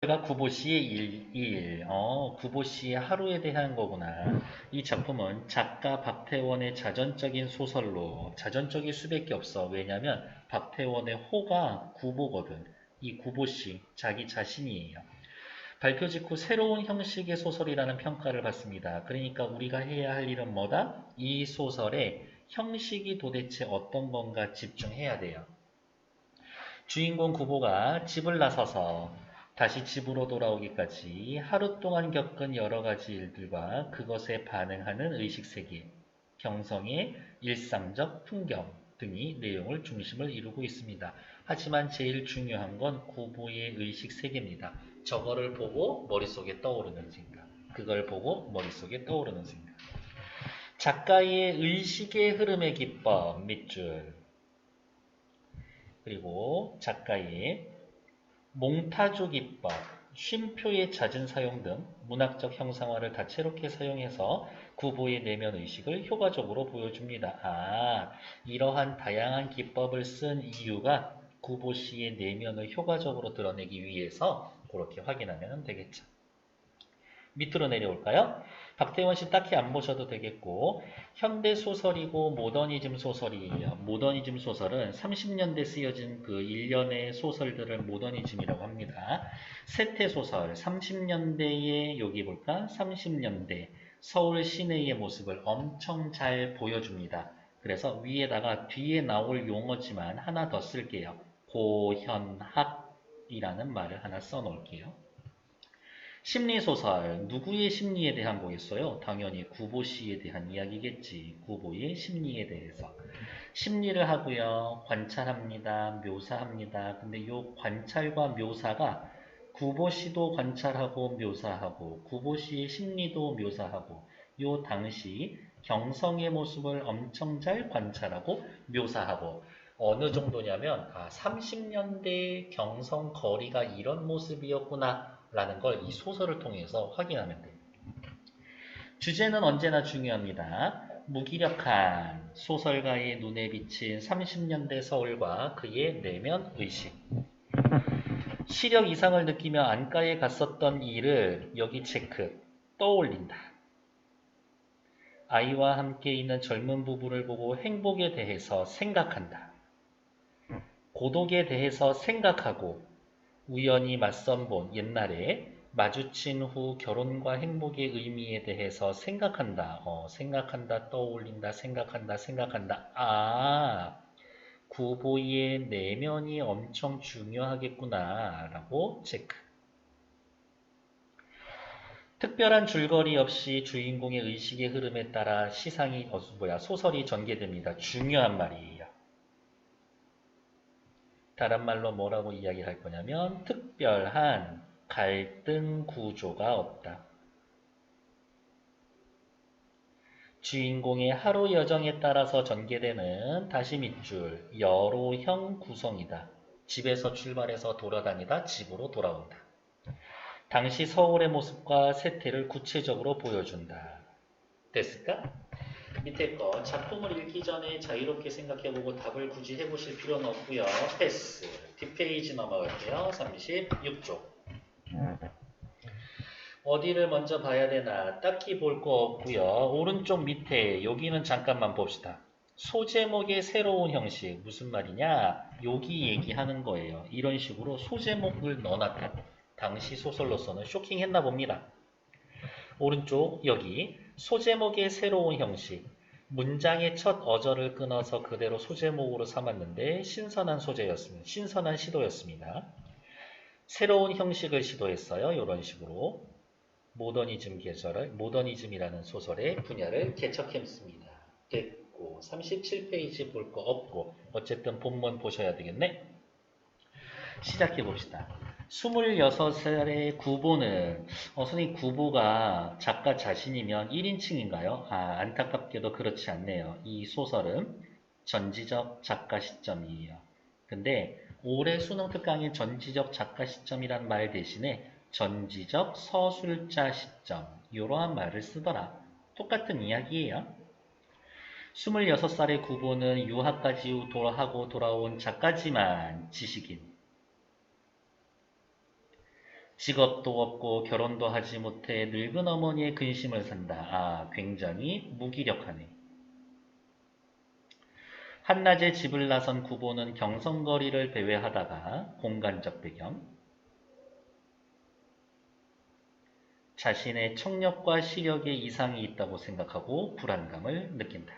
제가 구보 씨의 구보 씨의 하루에 대한 거구나. 이 작품은 작가 박태원의 자전적인 소설로, 자전적일 수밖에 없어. 왜냐면 박태원의 호가 구보거든. 이 구보 씨, 자기 자신이에요. 발표 직후 새로운 형식의 소설이라는 평가를 받습니다. 그러니까 우리가 해야 할 일은 뭐다? 이 소설의 형식이 도대체 어떤 건가 집중해야 돼요. 주인공 구보가 집을 나서서 다시 집으로 돌아오기까지 하루 동안 겪은 여러 가지 일들과 그것에 반응하는 의식세계, 경성의 일상적 풍경 등이 내용을 중심을 이루고 있습니다. 하지만 제일 중요한 건 구보의 의식세계입니다. 저거를 보고 머릿속에 떠오르는 생각, 그걸 보고 머릿속에 떠오르는 생각. 작가의 의식의 흐름의 기법 밑줄, 그리고 작가의 몽타주 기법, 쉼표의 잦은 사용 등 문학적 형상화를 다채롭게 사용해서 구보의 내면 의식을 효과적으로 보여줍니다. 이러한 다양한 기법을 쓴 이유가 구보 씨의 내면을 효과적으로 드러내기 위해서 그렇게 확인하면 되겠죠. 밑으로 내려올까요? 박태원 씨 딱히 안 보셔도 되겠고, 현대 소설이고 모더니즘 소설이에요. 모더니즘 소설은 30년대 쓰여진 그 일련의 소설들을 모더니즘이라고 합니다. 세태 소설, 30년대의 여기 볼까? 30년대 서울 시내의 모습을 엄청 잘 보여줍니다. 그래서 위에다가 뒤에 나올 용어지만 하나 더 쓸게요. 고현학이라는 말을 하나 써놓을게요. 심리소설, 누구의 심리에 대한 거겠어요? 당연히 구보 씨에 대한 이야기겠지. 구보의 심리에 대해서. 심리를 하고요. 관찰합니다. 묘사합니다. 근데 이 관찰과 묘사가 구보 씨도 관찰하고 묘사하고 구보 씨의 심리도 묘사하고 요 당시 경성의 모습을 엄청 잘 관찰하고 묘사하고 어느 정도냐면 30년대 경성 거리가 이런 모습이었구나 라는 걸 이 소설을 통해서 확인하면 돼요. 주제는 언제나 중요합니다. 무기력한 소설가의 눈에 비친 30년대 서울과 그의 내면 의식. 시력 이상을 느끼며 안과에 갔었던 일을 여기 체크, 떠올린다. 아이와 함께 있는 젊은 부부를 보고 행복에 대해서 생각한다. 고독에 대해서 생각하고 우연히 맞선 본 옛날에 마주친 후 결혼과 행복의 의미에 대해서 생각한다. 생각한다, 떠올린다, 생각한다. 구보의 내면이 엄청 중요하겠구나 라고 체크. 특별한 줄거리 없이 주인공의 의식의 흐름에 따라 소설이 전개됩니다. 중요한 말이에요. 다른 말로 뭐라고 이야기할 거냐면 특별한 갈등 구조가 없다. 주인공의 하루 여정에 따라서 전개되는 다시 밑줄 여로형 구성이다. 집에서 출발해서 돌아다니다 집으로 돌아온다. 당시 서울의 모습과 세태를 구체적으로 보여준다. 됐을까? 밑에 거 작품을 읽기 전에 자유롭게 생각해보고 답을 굳이 해보실 필요는 없고요. 패스. 뒷페이지 넘어갈게요. 36쪽. 어디를 먼저 봐야 되나 딱히 볼 거 없고요. 오른쪽 밑에 여기는 잠깐만 봅시다. 소제목의 새로운 형식 무슨 말이냐? 여기 얘기하는 거예요. 이런 식으로 소제목을 넣어놨다. 당시 소설로서는 쇼킹했나 봅니다. 오른쪽 여기 소제목의 새로운 형식 문장의 첫 어절을 끊어서 그대로 소제목으로 삼았는데 신선한 소재였습니다. 신선한 시도였습니다. 새로운 형식을 시도했어요. 이런 식으로 모더니즘이라는 소설의 분야를 개척했습니다. 됐고 37페이지 볼 거 없고 어쨌든 본문 보셔야 되겠네. 시작해 봅시다. 26살의 구보는 선생님 구보가 작가 자신이면 1인칭인가요? 안타깝게도 그렇지 않네요. 이 소설은 전지적 작가 시점이에요. 근데 올해 수능 특강인 전지적 작가 시점이란 말 대신에 전지적 서술자 시점 이러한 말을 쓰더라. 똑같은 이야기예요. 26살의 구보는 유학까지 하고 돌아온 작가지만 지식인. 직업도 없고 결혼도 하지 못해 늙은 어머니의 근심을 산다. 아, 굉장히 무기력하네. 한낮에 집을 나선 구보는 경성거리를 배회하다가 공간적 배경, 자신의 청력과 시력에 이상이 있다고 생각하고 불안감을 느낀다.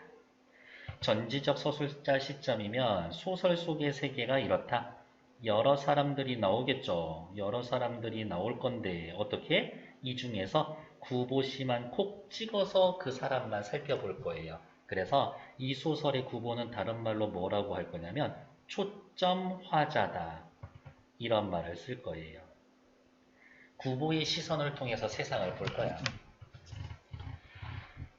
전지적 서술자 시점이면 소설 속의 세계가 이렇다. 여러 사람들이 나오겠죠. 여러 사람들이 나올 건데 어떻게? 이 중에서 구보씨만 콕 찍어서 그 사람만 살펴볼 거예요. 그래서 이 소설의 구보는 다른 말로 뭐라고 할 거냐면 초점 화자다. 이런 말을 쓸 거예요. 구보의 시선을 통해서 세상을 볼 거야.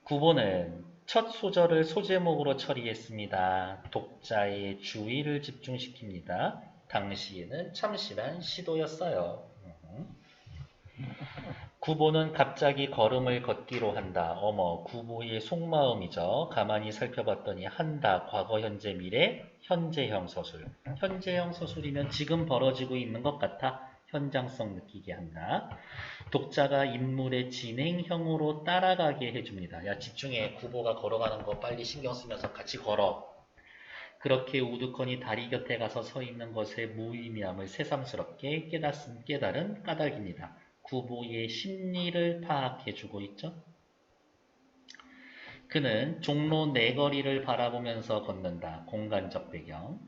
구보는 첫 소절을 소제목으로 처리했습니다. 독자의 주의를 집중시킵니다. 당시에는 참신한 시도였어요. 구보는 갑자기 걸음을 걷기로 한다. 어머, 구보의 속마음이죠. 가만히 살펴봤더니 한다. 과거, 현재, 미래, 현재형 서술. 현재형 서술이면 지금 벌어지고 있는 것 같아. 현장성 느끼게 한다. 독자가 인물의 진행형으로 따라가게 해줍니다. 야, 집중해. 구보가 걸어가는 거 빨리 신경 쓰면서 같이 걸어. 그렇게 우두커니 다리 곁에 가서 서 있는 것의 무의미함을 새삼스럽게 깨달은 까닭입니다. 구보의 심리를 파악해주고 있죠. 그는 종로 네거리를 바라보면서 걷는다. 공간적 배경.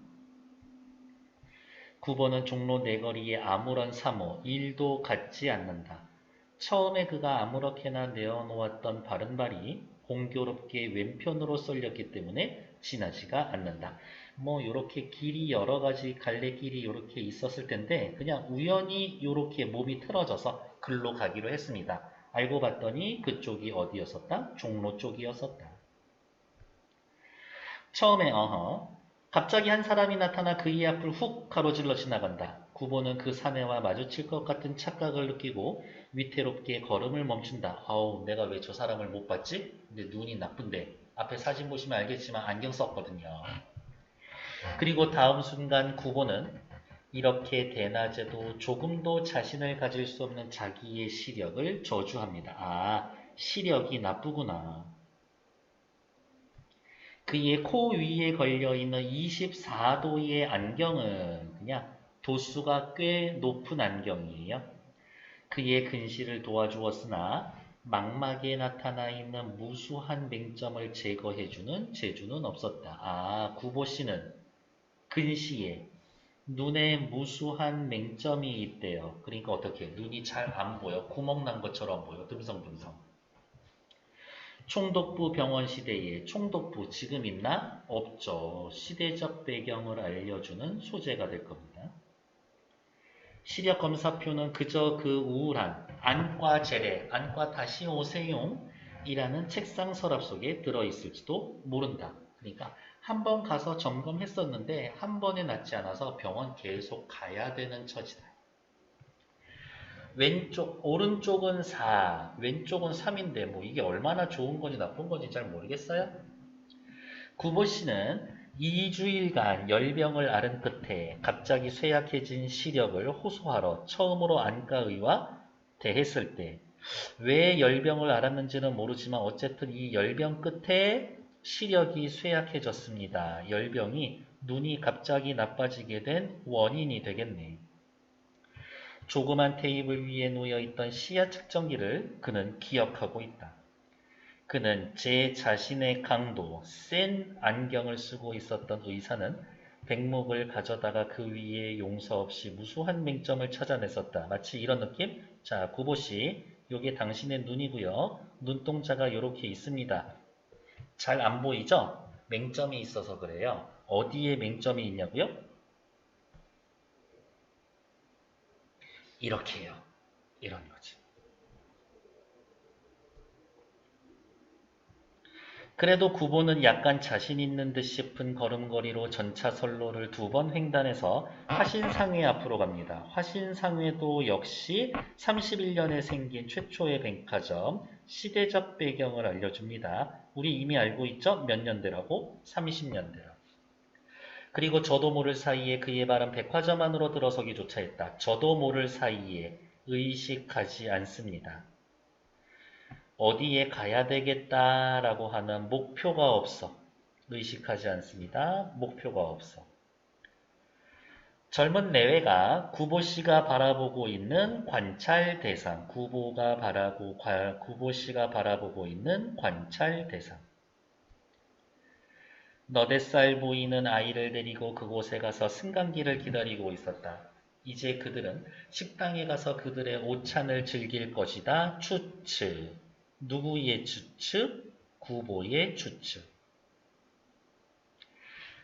구보는 종로 네거리에 아무런 사모, 일도 갖지 않는다. 처음에 그가 아무렇게나 내어놓았던 바른발이 공교롭게 왼편으로 쏠렸기 때문에 지나지가 않는다. 뭐 요렇게 길이 여러 가지 갈래길이 요렇게 있었을 텐데 그냥 우연히 요렇게 몸이 틀어져서 글로 가기로 했습니다. 알고 봤더니 그쪽이 어디였었다? 종로 쪽이었었다. 처음에 갑자기 한 사람이 나타나 그의 앞을 훅 가로질러 지나간다. 구보는 그 사내와 마주칠 것 같은 착각을 느끼고 위태롭게 걸음을 멈춘다. 아우, 내가 왜 저 사람을 못 봤지? 근데 눈이 나쁜데 앞에 사진 보시면 알겠지만 안경 썼거든요. 그리고 다음 순간 구보는 이렇게 대낮에도 조금도 자신을 가질 수 없는 자기의 시력을 저주합니다. 아, 시력이 나쁘구나. 그의 코 위에 걸려있는 24도의 안경은 그냥 도수가 꽤 높은 안경이에요. 그의 근시를 도와주었으나 망막에 나타나 있는 무수한 맹점을 제거해주는 재주는 없었다. 아, 구보씨는 근시에 눈에 무수한 맹점이 있대요. 그러니까 어떻게? 눈이 잘 안 보여. 구멍 난 것처럼 보여. 듬성듬성. 총독부 병원 시대에 총독부 지금 있나? 없죠. 시대적 배경을 알려주는 소재가 될 겁니다. 시력 검사표는 그저 그 우울한 안과 제례, 안과 다시 오세용 이라는 책상 서랍 속에 들어있을지도 모른다. 그러니까 한 번 가서 점검했었는데 한 번에 낫지 않아서 병원 계속 가야 되는 처지다. 오른쪽은 4, 왼쪽은 3인데 뭐 이게 얼마나 좋은 건지 나쁜 건지 잘 모르겠어요. 구보 씨는 2주일간 열병을 앓은 끝에 갑자기 쇠약해진 시력을 호소하러 처음으로 안과의와 대했을 때 왜 열병을 앓았는지는 모르지만 어쨌든 이 열병 끝에 시력이 쇠약해졌습니다. 열병이 눈이 갑자기 나빠지게 된 원인이 되겠네. 조그만 테이블 위에 놓여있던 시야 측정기를 그는 기억하고 있다. 그는 제 자신의 강도, 센 안경을 쓰고 있었던 의사는 백목을 가져다가 그 위에 용서 없이 무수한 맹점을 찾아냈었다. 마치 이런 느낌? 자, 구보씨, 요게 당신의 눈이고요. 눈동자가 요렇게 있습니다. 잘 안 보이죠? 맹점이 있어서 그래요. 어디에 맹점이 있냐고요? 이렇게요. 이런 거지. 그래도 구보는 약간 자신 있는 듯 싶은 걸음걸이로 전차 선로를 2번 횡단해서 화신상회 앞으로 갑니다. 화신상회도 역시 31년에 생긴 최초의 백화점, 시대적 배경을 알려줍니다. 우리 이미 알고 있죠? 몇 년대라고? 30년대라고. 그리고 저도 모를 사이에 그의 발은 백화점 안으로 들어서기조차 했다. 저도 모를 사이에 의식하지 않습니다. 어디에 가야 되겠다라고 하는 목표가 없어. 의식하지 않습니다. 목표가 없어. 젊은 내외가 구보씨가 바라보고 있는 관찰 대상. 구보씨가 바라보고 있는 관찰 대상. 너댓살 보이는 아이를 데리고 그곳에 가서 승강기를 기다리고 있었다. 이제 그들은 식당에 가서 그들의 오찬을 즐길 것이다. 추측. 누구의 추측? 구보의 추측.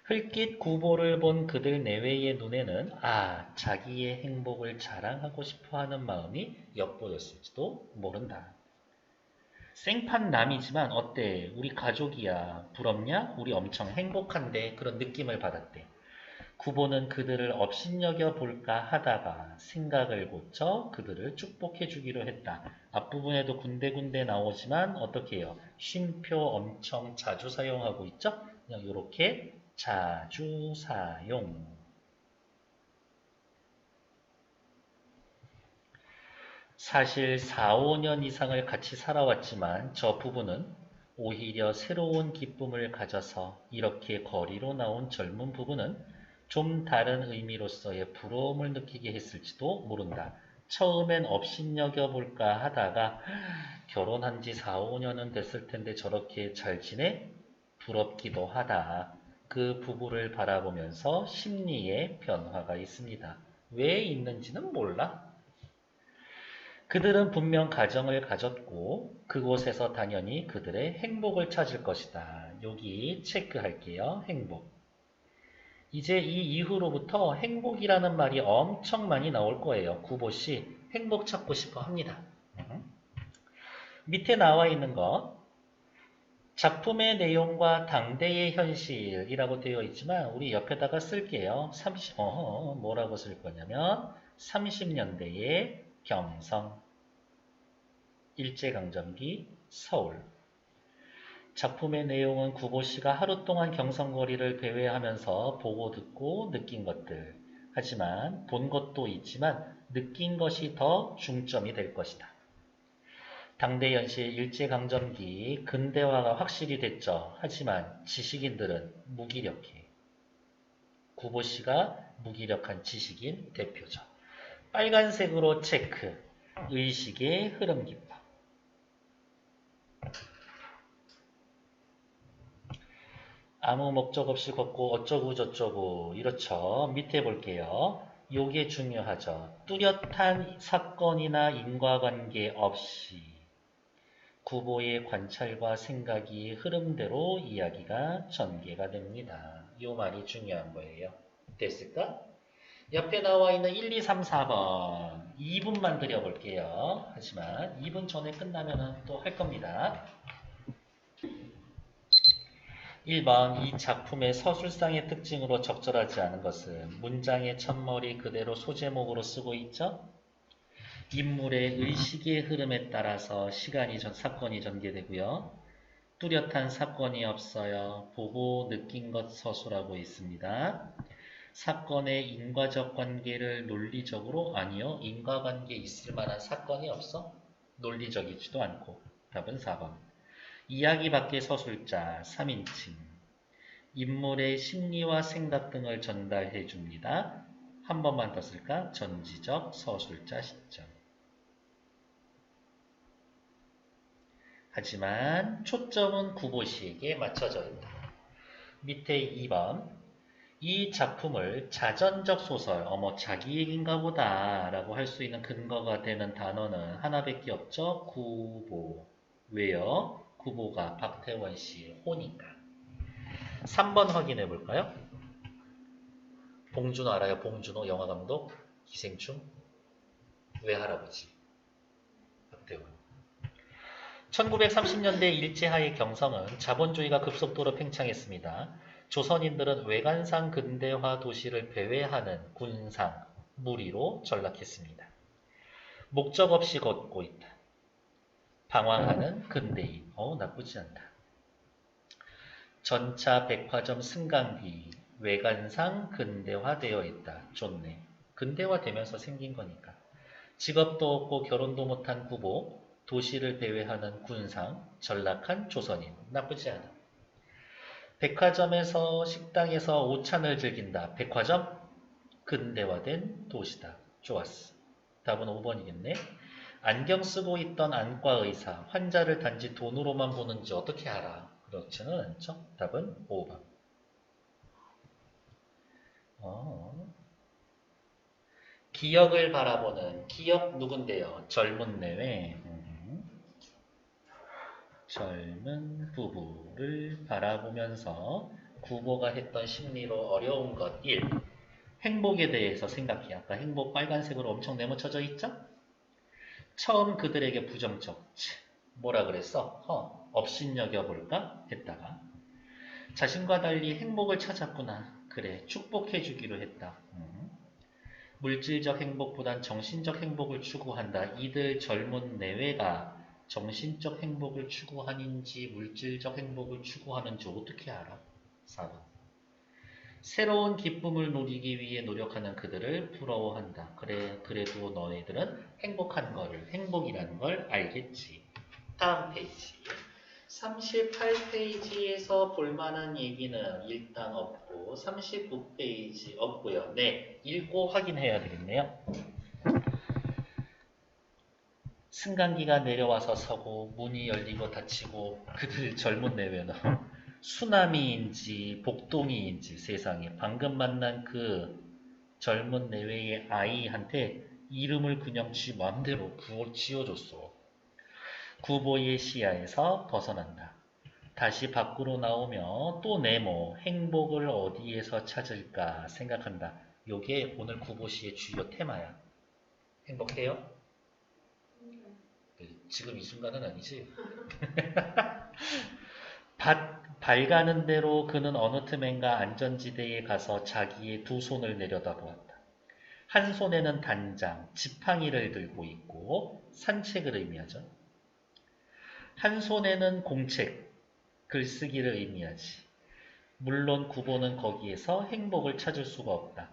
흘낏 구보를 본 그들 내외의 눈에는 자기의 행복을 자랑하고 싶어하는 마음이 엿보였을지도 모른다. 생판 남이지만 어때? 우리 가족이야. 부럽냐? 우리 엄청 행복한데 그런 느낌을 받았대. 구보는 그들을 업신여겨 볼까 하다가 생각을 고쳐 그들을 축복해 주기로 했다. 앞부분에도 군데군데 나오지만 어떻게 해요? 쉼표 엄청 자주 사용하고 있죠? 그냥 이렇게 자주 사용. 사실 4, 5년 이상을 같이 살아왔지만 저 부부는 오히려 새로운 기쁨을 가져서 이렇게 거리로 나온 젊은 부부는 좀 다른 의미로서의 부러움을 느끼게 했을지도 모른다. 처음엔 업신여겨볼까 하다가 결혼한 지 4, 5년은 됐을 텐데 저렇게 잘 지내? 부럽기도 하다. 그 부부를 바라보면서 심리의 변화가 있습니다. 왜 있는지는 몰라. 그들은 분명 가정을 가졌고 그곳에서 당연히 그들의 행복을 찾을 것이다. 여기 체크할게요. 행복. 이제 이 이후로부터 행복이라는 말이 엄청 많이 나올 거예요. 구보씨 행복 찾고 싶어 합니다. 밑에 나와 있는 거 작품의 내용과 당대의 현실이라고 되어 있지만 우리 옆에다가 쓸게요. 뭐라고 쓸 거냐면 30년대의 경성, 일제강점기 서울. 작품의 내용은 구보씨가 하루 동안 경성거리를 배회하면서 보고 듣고 느낀 것들. 하지만 본 것도 있지만 느낀 것이 더 중점이 될 것이다. 당대 현실 일제강점기 근대화가 확실히 됐죠. 하지만 지식인들은 무기력해. 구보씨가 무기력한 지식인 대표죠. 빨간색으로 체크. 의식의 흐름 기법. 아무 목적 없이 걷고 어쩌고 저쩌고 이렇죠. 밑에 볼게요. 요게 중요하죠. 뚜렷한 사건이나 인과관계 없이 구보의 관찰과 생각이 흐름대로 이야기가 전개가 됩니다. 요 말이 중요한 거예요. 됐을까? 옆에 나와 있는 1, 2, 3, 4번 2분만 드려볼게요. 하지만 2분 전에 끝나면 또 할 겁니다. 1번 이 작품의 서술상의 특징으로 적절하지 않은 것은 문장의 첫머리 그대로 소제목으로 쓰고 있죠. 인물의 의식의 흐름에 따라서 사건이 전개되고요. 뚜렷한 사건이 없어요. 보고 느낀 것 서술하고 있습니다. 사건의 인과적 관계를 논리적으로 아니요. 인과관계 있을 만한 사건이 없어. 논리적이지도 않고. 답은 4번. 이야기 밖의 서술자 3인칭. 인물의 심리와 생각 등을 전달해 줍니다. 한 번만 더 쓸까? 전지적 서술자 시점. 하지만 초점은 구보씨에게 맞춰져 있다. 밑에 2번. 이 작품을 자전적 소설, 자기 얘기인가 보다 라고 할 수 있는 근거가 되는 단어는 하나밖에 없죠. 구보. 왜요? 구보가 박태원 씨의 호니까. 3번 확인해 볼까요? 봉준호 알아요? 봉준호 영화감독 기생충 외할아버지 박태원. 1930년대 일제하의 경성은 자본주의가 급속도로 팽창했습니다. 조선인들은 외관상 근대화 도시를 배회하는 군상, 무리로 전락했습니다. 목적 없이 걷고 있다. 방황하는 근대인. 나쁘지 않다. 전차 백화점 승강기, 외관상 근대화되어 있다. 좋네. 근대화되면서 생긴 거니까. 직업도 없고 결혼도 못한 구보, 도시를 배회하는 군상, 전락한 조선인. 나쁘지 않아. 백화점에서 식당에서 오찬을 즐긴다. 백화점? 근대화된 도시다. 좋았어. 답은 5번이겠네. 안경 쓰고 있던 안과 의사, 환자를 단지 돈으로만 보는지 어떻게 알아? 그렇지는 않죠. 답은 5번. 기억을 바라보는 기억 누군데요? 젊은 내외. 젊은 부부를 바라보면서 구보가 했던 심리로 어려운 것 1. 행복에 대해서 생각해. 아까 행복 빨간색으로 엄청 네모쳐져 있죠? 처음 그들에게 부정적. 뭐라 그랬어? 업신여겨볼까? 했다가 자신과 달리 행복을 찾았구나. 그래, 축복해 주기로 했다. 물질적 행복보단 정신적 행복을 추구한다. 이들 젊은 내외가 정신적 행복을 추구하는지 물질적 행복을 추구하는지 어떻게 알아? 4번. 새로운 기쁨을 누리기 위해 노력하는 그들을 부러워한다. 그래, 그래도 너희들은 행복이라는 걸 알겠지. 다음 페이지. 38페이지에서 볼만한 얘기는 일단 없고 39페이지 없고요. 네, 읽고 확인해야 되겠네요. 승강기가 내려와서 서고 문이 열리고 닫히고 그들 젊은 내외는 수남이인지 복동이인지 세상에 방금 만난 그 젊은 내외의 아이한테 이름을 그냥 지 맘대로 지어줬어. 구보의 시야에서 벗어난다. 다시 밖으로 나오며 또 네모, 행복을 어디에서 찾을까 생각한다. 요게 오늘 구보시의 주요 테마야. 행복해요? 지금 이 순간은 아니지. 발 가는 대로 그는 어느 틈엔가 안전지대에 가서 자기의 두 손을 내려다보았다. 한 손에는 단장, 지팡이를 들고 있고 산책을 의미하죠. 한 손에는 공책, 글쓰기를 의미하지. 물론 구보는 거기에서 행복을 찾을 수가 없다.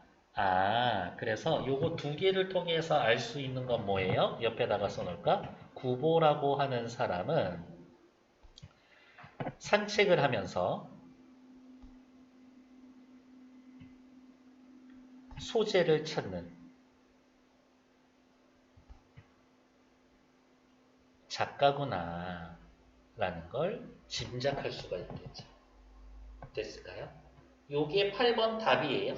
그래서 요거 두 개를 통해서 알 수 있는 건 뭐예요? 옆에다가 써놓을까? 구보라고 하는 사람은 산책을 하면서 소재를 찾는 작가구나 라는 걸 짐작할 수가 있겠죠. 됐을까요? 요게 8번 답이에요.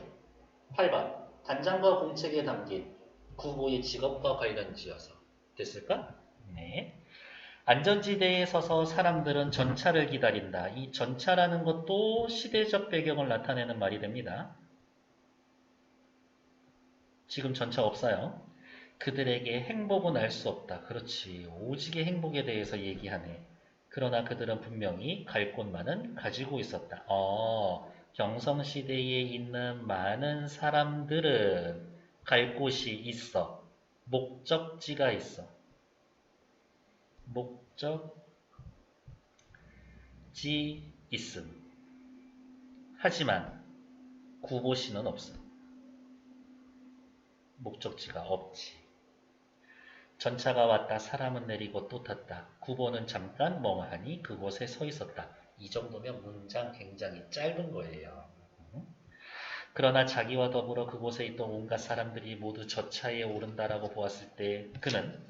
8번. 단장과 공책에 담긴 구보의 직업과 관련지어서. 됐을까? 네. 안전지대에 서서 사람들은 전차를 기다린다. 이 전차라는 것도 시대적 배경을 나타내는 말이 됩니다. 지금 전차 없어요. 그들에게 행복은 알 수 없다. 그렇지. 오직의 행복에 대해서 얘기하네. 그러나 그들은 분명히 갈 곳만은 가지고 있었다. 경성시대에 있는 많은 사람들은 갈 곳이 있어. 목적지가 있어. 목적지 있음. 하지만 구보시는 없음. 목적지가 없지. 전차가 왔다 사람은 내리고 또 탔다. 구보는 잠깐 멍하니 그곳에 서 있었다. 이 정도면 문장 굉장히 짧은 거예요. 그러나 자기와 더불어 그곳에 있던 온갖 사람들이 모두 저 차에 오른다라고 보았을 때 그는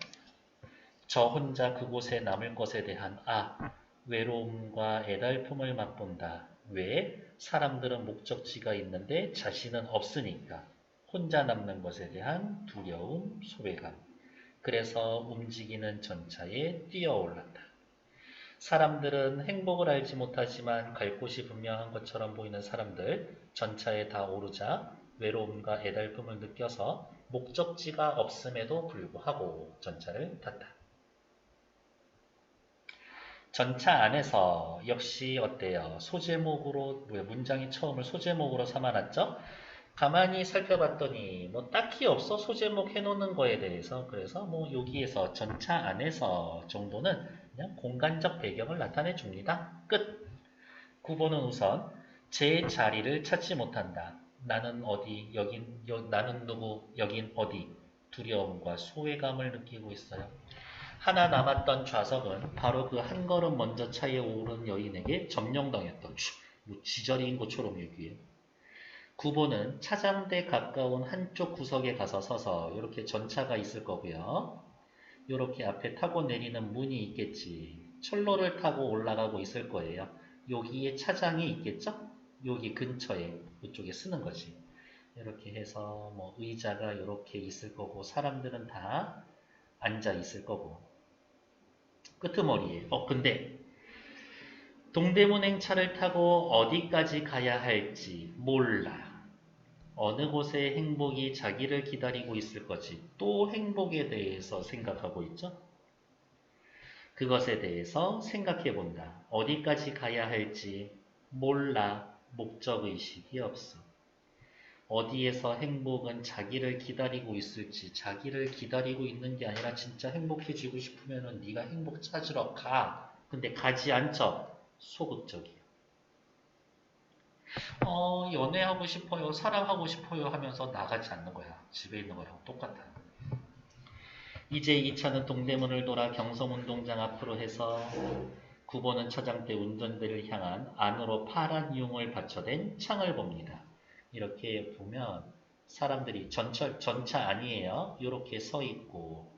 저 혼자 그곳에 남을 것에 대한 외로움과 애달픔을 맛본다. 왜? 사람들은 목적지가 있는데 자신은 없으니까. 혼자 남는 것에 대한 두려움, 소외감. 그래서 움직이는 전차에 뛰어올랐다. 사람들은 행복을 알지 못하지만 갈 곳이 분명한 것처럼 보이는 사람들, 전차에 다 오르자 외로움과 애달픔을 느껴서 목적지가 없음에도 불구하고 전차를 탔다. 전차 안에서 역시 어때요? 소제목으로, 문장이 처음을 소제목으로 삼아놨죠? 가만히 살펴봤더니 딱히 없어. 소제목 해놓는 거에 대해서. 그래서 여기에서 전차 안에서 정도는 그냥 공간적 배경을 나타내 줍니다. 끝. 9번은 우선 제 자리를 찾지 못한다. 나는 어디, 나는 누구, 여긴 어디. 두려움과 소외감을 느끼고 있어요. 하나 남았던 좌석은 바로 그 한 걸음 먼저 차에 오른 여인에게 점령당했던 뭐 지저리인 것처럼 얘기해. 구보는 차장대 가까운 한쪽 구석에 가서 서서 이렇게 전차가 있을 거고요. 이렇게 앞에 타고 내리는 문이 있겠지. 철로를 타고 올라가고 있을 거예요. 여기에 차장이 있겠죠? 여기 근처에 이쪽에 쓰는 거지. 이렇게 해서 뭐 의자가 이렇게 있을 거고 사람들은 다 앉아 있을 거고 끄트머리에. 근데 동대문 행차를 타고 어디까지 가야 할지 몰라. 어느 곳에 행복이 자기를 기다리고 있을 거지. 또 행복에 대해서 생각하고 있죠. 그것에 대해서 생각해 본다. 어디까지 가야 할지 몰라. 목적의식이 없어. 어디에서 행복은 자기를 기다리고 있을지 자기를 기다리고 있는 게 아니라 진짜 행복해지고 싶으면 네가 행복 찾으러 가. 근데 가지 않죠. 소극적이야. 연애하고 싶어요. 사랑하고 싶어요 하면서 나가지 않는 거야. 집에 있는 거랑 똑같아. 이제 이 차는 동대문을 돌아 경성운동장 앞으로 해서 구보는 차장대 운전대를 향한 안으로 파란 융을 받쳐댄 창을 봅니다. 이렇게 보면 사람들이 전차 아니에요. 이렇게 서 있고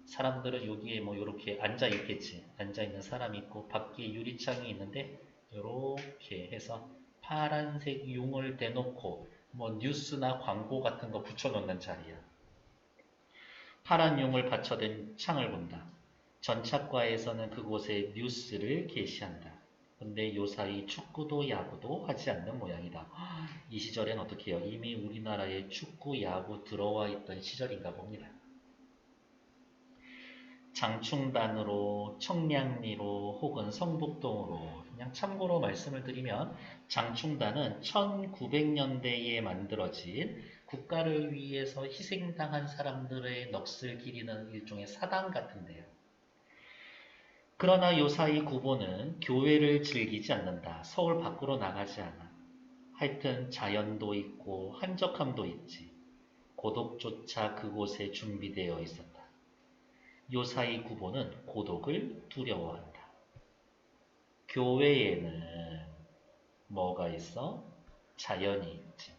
사람들은 여기에 뭐 이렇게 앉아 있겠지. 앉아 있는 사람이 있고 밖에 유리창이 있는데 이렇게 해서 파란색 융을 대놓고 뭐 뉴스나 광고 같은 거 붙여놓는 자리야. 파란 융을 받쳐댄 창을 본다. 전차과에서는 그곳에 뉴스를 게시한다. 근데 요사이 축구도 야구도 하지 않는 모양이다. 이 시절엔 어떻게 해요? 이미 우리나라에 축구, 야구 들어와 있던 시절인가 봅니다. 장충단으로, 청량리로 혹은 성북동으로 그냥 참고로 말씀을 드리면 장충단은 1900년대에 만들어진 국가를 위해서 희생당한 사람들의 넋을 기리는 일종의 사당 같은데요. 그러나 요사이 구보는 교회를 즐기지 않는다. 서울 밖으로 나가지 않아. 하여튼 자연도 있고 한적함도 있지. 고독조차 그곳에 준비되어 있었다. 요사이 구보는 고독을 두려워한다. 교회에는 뭐가 있어? 자연이 있지.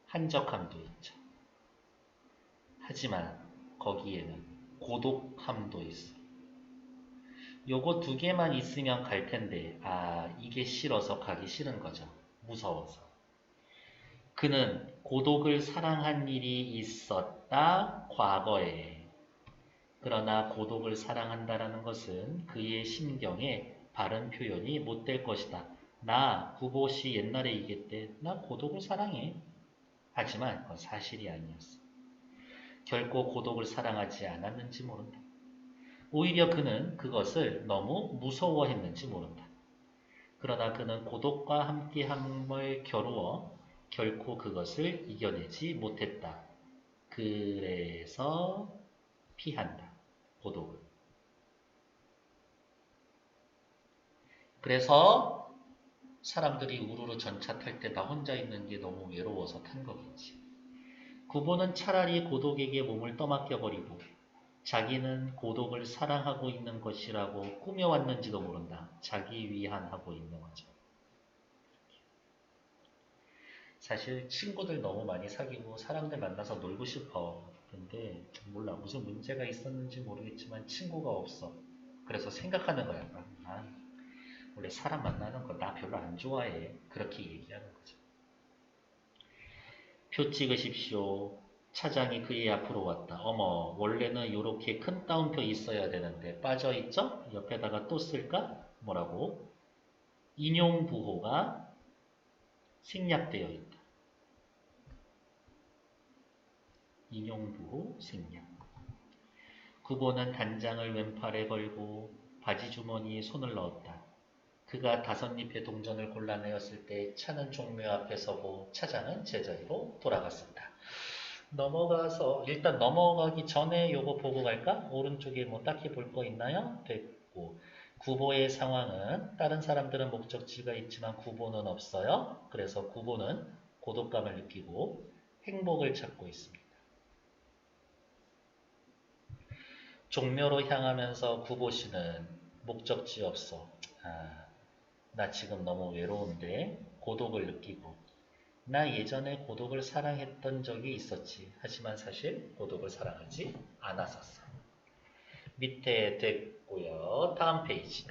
한적함도 있죠. 하지만 거기에는 고독함도 있어. 요거 두 개만 있으면 갈 텐데, 이게 싫어서 가기 싫은 거죠. 무서워서. 그는 고독을 사랑한 일이 있었다, 과거에. 그러나 고독을 사랑한다라는 것은 그의 심경에 바른 표현이 못 될 것이다. 나, 구보씨 옛날에 얘기했대. 나 고독을 사랑해. 하지만 그건 사실이 아니었어. 결코 고독을 사랑하지 않았는지 모른다. 오히려 그는 그것을 너무 무서워했는지 모른다. 그러나 그는 고독과 함께함을 겨루어 결코 그것을 이겨내지 못했다. 그래서 피한다. 고독을. 그래서 사람들이 우르르 전차 탈 때 나 혼자 있는 게 너무 외로워서 탄 거겠지. 구보는 차라리 고독에게 몸을 떠맡겨버리고 자기는 고독을 사랑하고 있는 것이라고 꾸며왔는지도 모른다. 자기 위안하고 있는 거죠. 사실 친구들 너무 많이 사귀고 사람들 만나서 놀고 싶어. 근데 몰라 무슨 문제가 있었는지 모르겠지만 친구가 없어. 그래서 생각하는 거야. 원래 사람 만나는 거 나 별로 안 좋아해. 그렇게 얘기하는 거죠. 표 찍으십시오. 차장이 그의 앞으로 왔다. 어머, 원래는 이렇게 큰 따옴표 있어야 되는데 빠져있죠? 옆에다가 또 쓸까? 뭐라고? 인용부호가 생략되어 있다. 인용부호 생략. 구보는 단장을 왼팔에 걸고 바지 주머니에 손을 넣었다. 그가 5잎의 동전을 골라내었을 때 차는 종묘 앞에 서고 차장은 제자리로 돌아갔습니다. 넘어가서 일단 넘어가기 전에 요거 보고 갈까? 오른쪽에 뭐 딱히 볼 거 있나요? 됐고 구보의 상황은 다른 사람들은 목적지가 있지만 구보는 없어요. 그래서 구보는 고독감을 느끼고 행복을 찾고 있습니다. 종묘로 향하면서 구보씨는 목적지 없어. 나 지금 너무 외로운데 고독을 느끼고 나 예전에 고독을 사랑했던 적이 있었지. 하지만 사실 고독을 사랑하지 않았었어. 밑에 됐고요. 다음 페이지.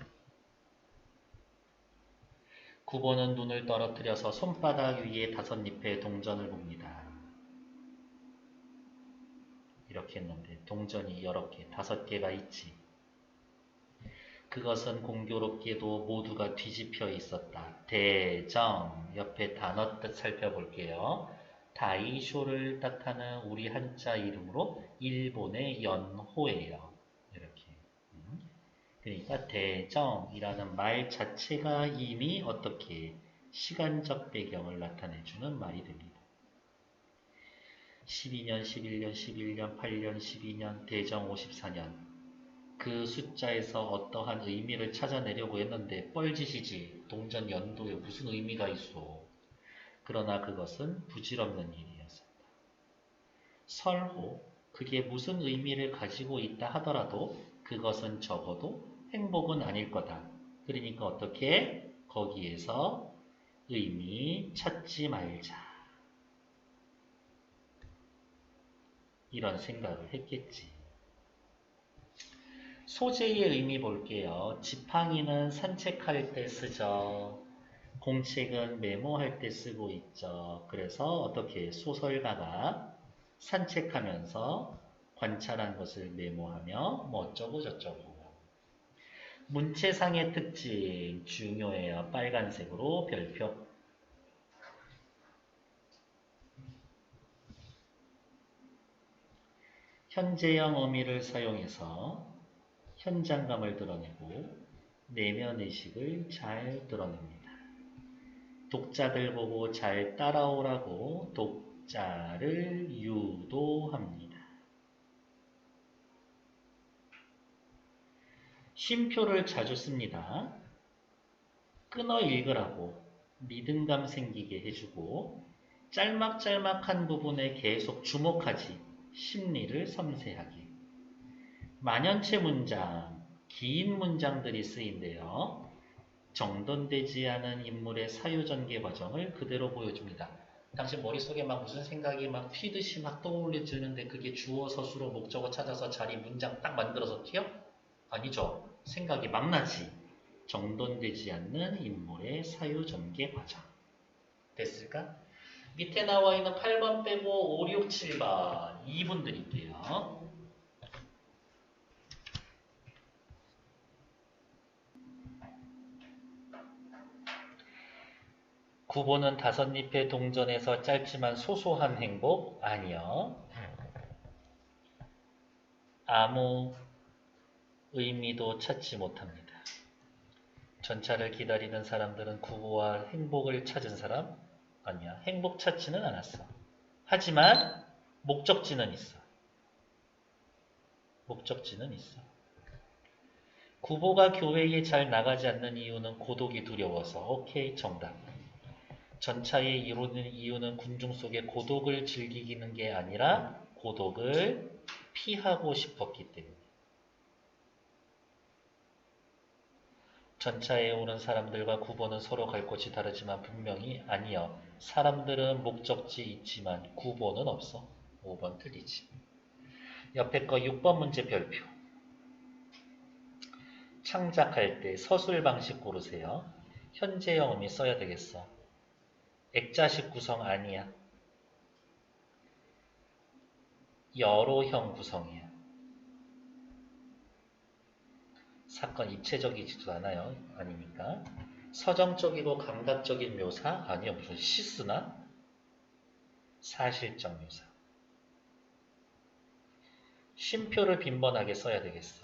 구보는 눈을 떨어뜨려서 손바닥 위에 5잎의 동전을 봅니다. 이렇게 했는데 동전이 여러 개, 5개가 있지. 그것은 공교롭게도 모두가 뒤집혀 있었다. 대정, 옆에 단어 뜻 살펴볼게요. 다이쇼를 뜻하는 우리 한자 이름으로 일본의 연호예요. 이렇게. 그러니까 대정이라는 말 자체가 이미 어떻게 시간적 배경을 나타내주는 말이 됩니다. 12년, 11년, 11년, 8년, 12년, 대정 54년. 그 숫자에서 어떠한 의미를 찾아내려고 했는데 뻘짓이지. 동전 연도에 무슨 의미가 있어. 그러나 그것은 부질없는 일이었습니다. 설호, 그게 무슨 의미를 가지고 있다 하더라도 그것은 적어도 행복은 아닐 거다. 그러니까 어떻게? 거기에서 의미 찾지 말자. 이런 생각을 했겠지. 소재의 의미 볼게요. 지팡이는 산책할 때 쓰죠. 공책은 메모할 때 쓰고 있죠. 그래서 어떻게 소설가가 산책하면서 관찰한 것을 메모하며 뭐 어쩌고 저쩌고. 문체상의 특징 중요해요. 빨간색으로 별표. 현재형 어미를 사용해서 현장감을 드러내고 내면의식을 잘 드러냅니다. 독자들 보고 잘 따라오라고 독자를 유도합니다. 쉼표를 자주 씁니다. 끊어 읽으라고 리듬감 생기게 해주고 짤막짤막한 부분에 계속 주목하지 심리를 섬세하게. 만연체 문장, 긴 문장들이 쓰인대요. 정돈되지 않은 인물의 사유전개 과정을 그대로 보여줍니다. 당신 머릿속에 막 무슨 생각이 막 튀듯이 막 떠올려지는데 그게 주어, 서술어, 목적어 찾아서 자리 문장 딱 만들어서 튀어? 아니죠. 생각이 막 나지. 정돈되지 않는 인물의 사유전개 과정. 됐을까? 밑에 나와 있는 8번 빼고 5, 6, 7번 2분 드릴게요. 구보는 5잎의 동전에서 짧지만 소소한 행복? 아니요. 아무 의미도 찾지 못합니다. 전차를 기다리는 사람들은 구보와 행복을 찾은 사람? 아니야. 행복 찾지는 않았어. 하지만 목적지는 있어. 목적지는 있어. 구보가 교회에 잘 나가지 않는 이유는 고독이 두려워서. 오케이, 정답. 전차에 이루는 이유는 군중 속에 고독을 즐기는 게 아니라 고독을 피하고 싶었기 때문에. 전차에 오는 사람들과 구보는 서로 갈 곳이 다르지만 분명히 아니요. 사람들은 목적지 있지만 구보는 없어. 5번 틀리지. 옆에 거 6번 문제 별표. 창작할 때 서술 방식 고르세요. 현재형 의미 써야 되겠어. 액자식 구성 아니야. 여로형 구성이야. 사건 입체적이지도 않아요. 아니니까. 서정적이고 감각적인 묘사? 아니요. 무슨 시 쓰나? 사실적 묘사. 쉼표를 빈번하게 써야 되겠어.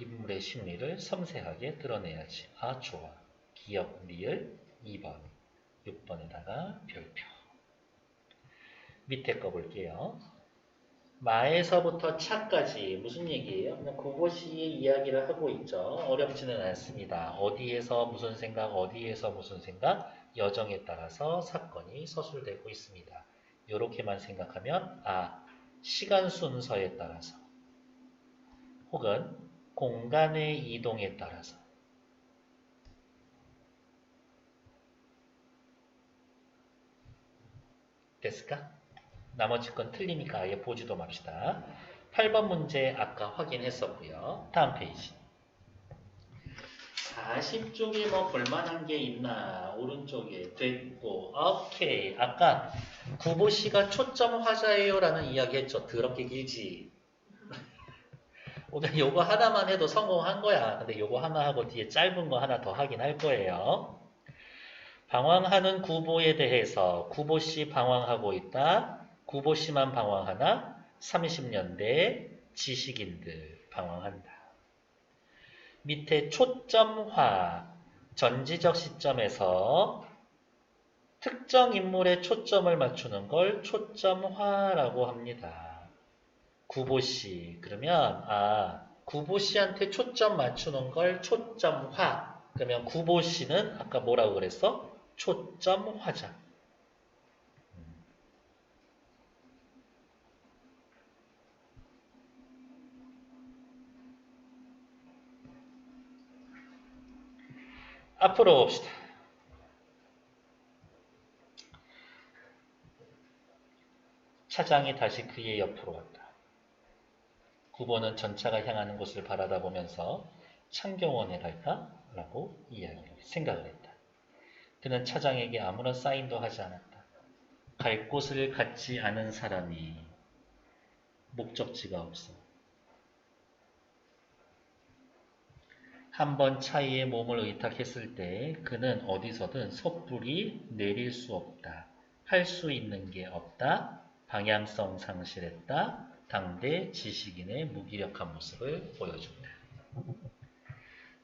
인물의 심리를 섬세하게 드러내야지. 아, 좋아. 기억, 리을 2번. 6번에다가 별표. 밑에 거 볼게요. 마에서부터 차까지 무슨 얘기예요? 그냥 그것이 이야기를 하고 있죠. 어렵지는 않습니다. 어디에서 무슨 생각, 어디에서 무슨 생각, 여정에 따라서 사건이 서술되고 있습니다. 요렇게만 생각하면 시간 순서에 따라서 혹은 공간의 이동에 따라서 됐을까? 나머지 건 틀리니까 아예 보지도 맙시다. 8번 문제 아까 확인했었고요. 다음 페이지. 40쪽에 뭐 볼만한 게 있나? 오른쪽에 됐고, 오케이. 아까 구보씨가 초점 화자예요 라는 이야기 했죠. 더럽게 길지. 오늘 요거 하나만 해도 성공한 거야. 근데 요거 하나 하고 뒤에 짧은 거 하나 더 하긴 할 거예요. 방황하는 구보에 대해서 구보씨 방황하고 있다. 구보씨만 방황하나? 30년대 지식인들 방황한다. 밑에 초점화, 전지적 시점에서 특정 인물에 초점을 맞추는 걸 초점화라고 합니다. 구보씨, 그러면 구보씨한테 초점 맞추는 걸 초점화. 그러면 구보씨는 아까 뭐라고 그랬어? 초점화자. 앞으로 봅시다. 차장이 다시 그의 옆으로 왔다. 구보는 전차가 향하는 곳을 바라다 보면서 창경원에 갈까? 라고 생각을 했다. 그는 차장에게 아무런 사인도 하지 않았다. 갈 곳을 갖지 않은 사람이 목적지가 없어. 한번 차이에 몸을 의탁했을 때 그는 어디서든 섣불리 내릴 수 없다. 할 수 있는 게 없다. 방향성 상실했다. 당대 지식인의 무기력한 모습을 보여준다.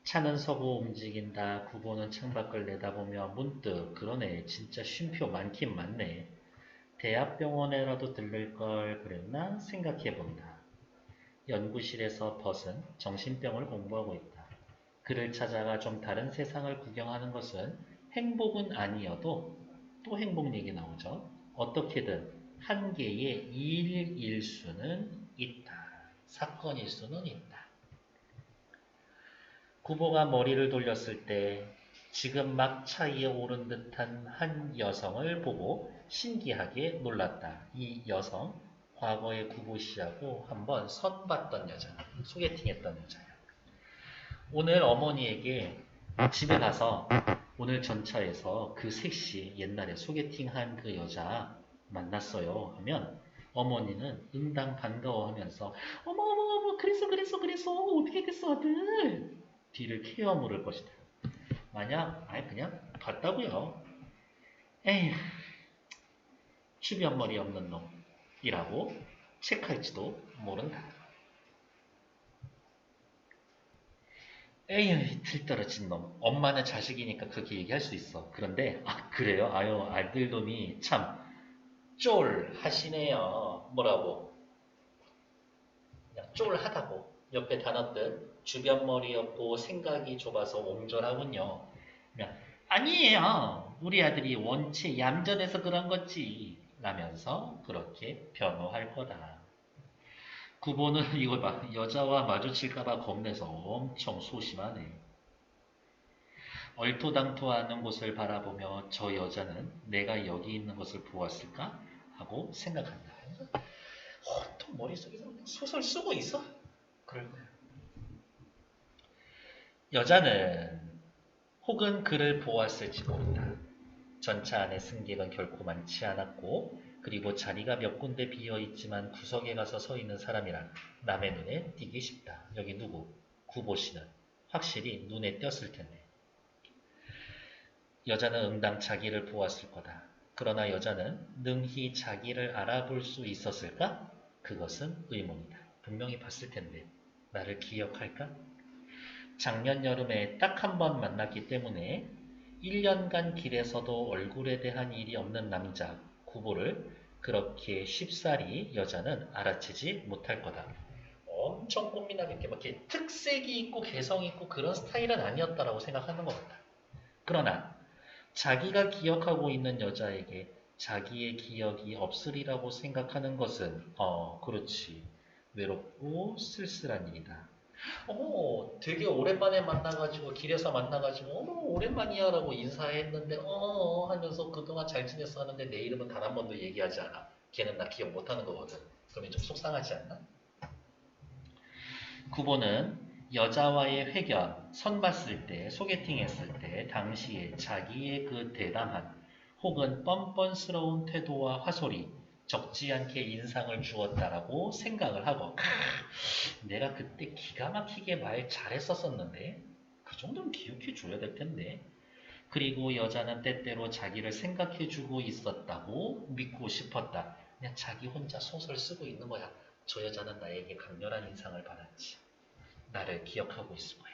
차는 서고 움직인다. 구보는 창밖을 내다보며 문득 그러네. 진짜 쉼표 많긴 많네. 대학병원에라도 들를 걸 그랬나 생각해본다. 연구실에서 벗은 정신병을 공부하고 있다. 그를 찾아가 좀 다른 세상을 구경하는 것은 행복은 아니어도 또 행복 얘기 나오죠. 어떻게든 한 개의 일일 수는 있다. 사건일 수는 있다. 구보가 머리를 돌렸을 때 지금 막 차이에 오른 듯한 한 여성을 보고 신기하게 놀랐다. 이 여성, 과거의 구보 씨하고 한번 선봤던 여자, 소개팅했던 여자야. 오늘 어머니에게 집에 가서 오늘 전차에서 그 셋이 옛날에 소개팅한 그 여자 만났어요 하면 어머니는 응당 반가워하면서 어머 그래서 어떻게 됐어 아들 뒤를 케어 물을 것이다. 만약 그냥 봤다고요. 에휴 주변머리 없는 놈이라고 체크할지도 모른다. 에휴 들떨어진 놈. 엄마는 자식이니까 그렇게 얘기할 수 있어. 그런데 그래요? 아유 아들 놈이 참 쫄하시네요. 뭐라고? 그냥 쫄하다고. 옆에 단어들 주변 머리 없고 생각이 좁아서 옹졸하군요. 그냥 아니에요. 우리 아들이 원체 얌전해서 그런 거지. 라면서 그렇게 변호할 거다. 구보는 이걸 봐. 여자와 마주칠까봐 겁내서 엄청 소심하네. 얼토당토하는 곳을 바라보며 저 여자는 내가 여기 있는 것을 보았을까? 하고 생각한다. 또 머릿속에서 소설 쓰고 있어? 그럴 거야. 여자는 혹은 그를 보았을지 모른다. 전차 안에 승객은 결코 많지 않았고 그리고 자리가 몇 군데 비어있지만 구석에 가서 서 있는 사람이란 남의 눈에 띄기 쉽다. 여기 누구? 구보 씨는 확실히 눈에 띄었을 텐데. 여자는 응당 자기를 보았을 거다. 그러나 여자는 능히 자기를 알아볼 수 있었을까? 그것은 의문이다. 분명히 봤을 텐데 나를 기억할까? 작년 여름에 딱 한 번 만났기 때문에 1년간 길에서도 얼굴에 대한 일이 없는 남자 구보를 그렇게 쉽사리 여자는 알아채지 못할 거다. 엄청 꽃미남있게 막 이렇게 특색이 있고 개성이 있고 그런 스타일은 아니었다라고 생각하는 것 같다. 그러나 자기가 기억하고 있는 여자에게 자기의 기억이 없으리라고 생각하는 것은 그렇지. 외롭고 쓸쓸한 일이다. 되게 오랜만에 만나가지고 길에서 만나가지고 오랜만이야 라고 인사했는데 하면서 그동안 잘 지냈어 하는데 내 이름은 단 한 번도 얘기하지 않아. 걔는 나 기억 못하는 거거든. 그러면 좀 속상하지 않나? 9번은 여자와의 회견, 선 봤을 때, 소개팅 했을 때 당시에 자기의 그 대담한 혹은 뻔뻔스러운 태도와 화소리, 적지 않게 인상을 주었다라고 생각을 하고 내가 그때 기가 막히게 말 잘했었었는데 그 정도는 기억해 줘야 될 텐데 그리고 여자는 때때로 자기를 생각해 주고 있었다고 믿고 싶었다. 그냥 자기 혼자 소설 쓰고 있는 거야. 저 여자는 나에게 강렬한 인상을 받았지. 나를 기억하고 있을 거야.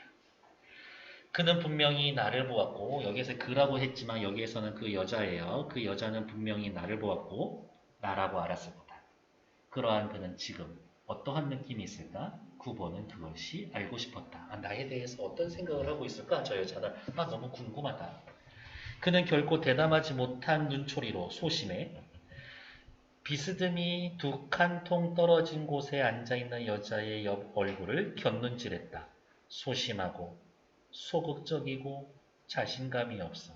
그는 분명히 나를 보았고 여기에서 그라고 했지만 여기에서는 그 여자예요. 그 여자는 분명히 나를 보았고 나라고 알았을 거다. 그러한 그는 지금 어떠한 느낌이 있을까? 9번은 그것이 알고 싶었다. 나에 대해서 어떤 생각을 하고 있을까? 저 여자는 너무 궁금하다. 그는 결코 대담하지 못한 눈초리로 소심해 비스듬히 두 칸통 떨어진 곳에 앉아있는 여자의 옆 얼굴을 곁눈질했다. 소심하고 소극적이고 자신감이 없어.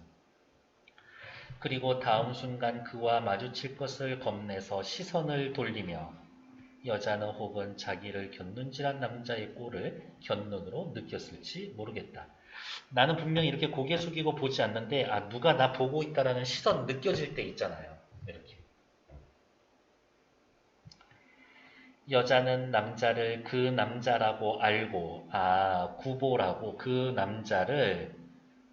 그리고 다음 순간 그와 마주칠 것을 겁내서 시선을 돌리며 여자는 혹은 자기를 곁눈질한 남자의 꼴을 곁눈으로 느꼈을지 모르겠다. 나는 분명히 이렇게 고개 숙이고 보지 않는데 누가 나 보고 있다라는 시선 느껴질 때 있잖아요. 이렇게. 여자는 남자를 그 남자라고 알고 구보라고 그 남자를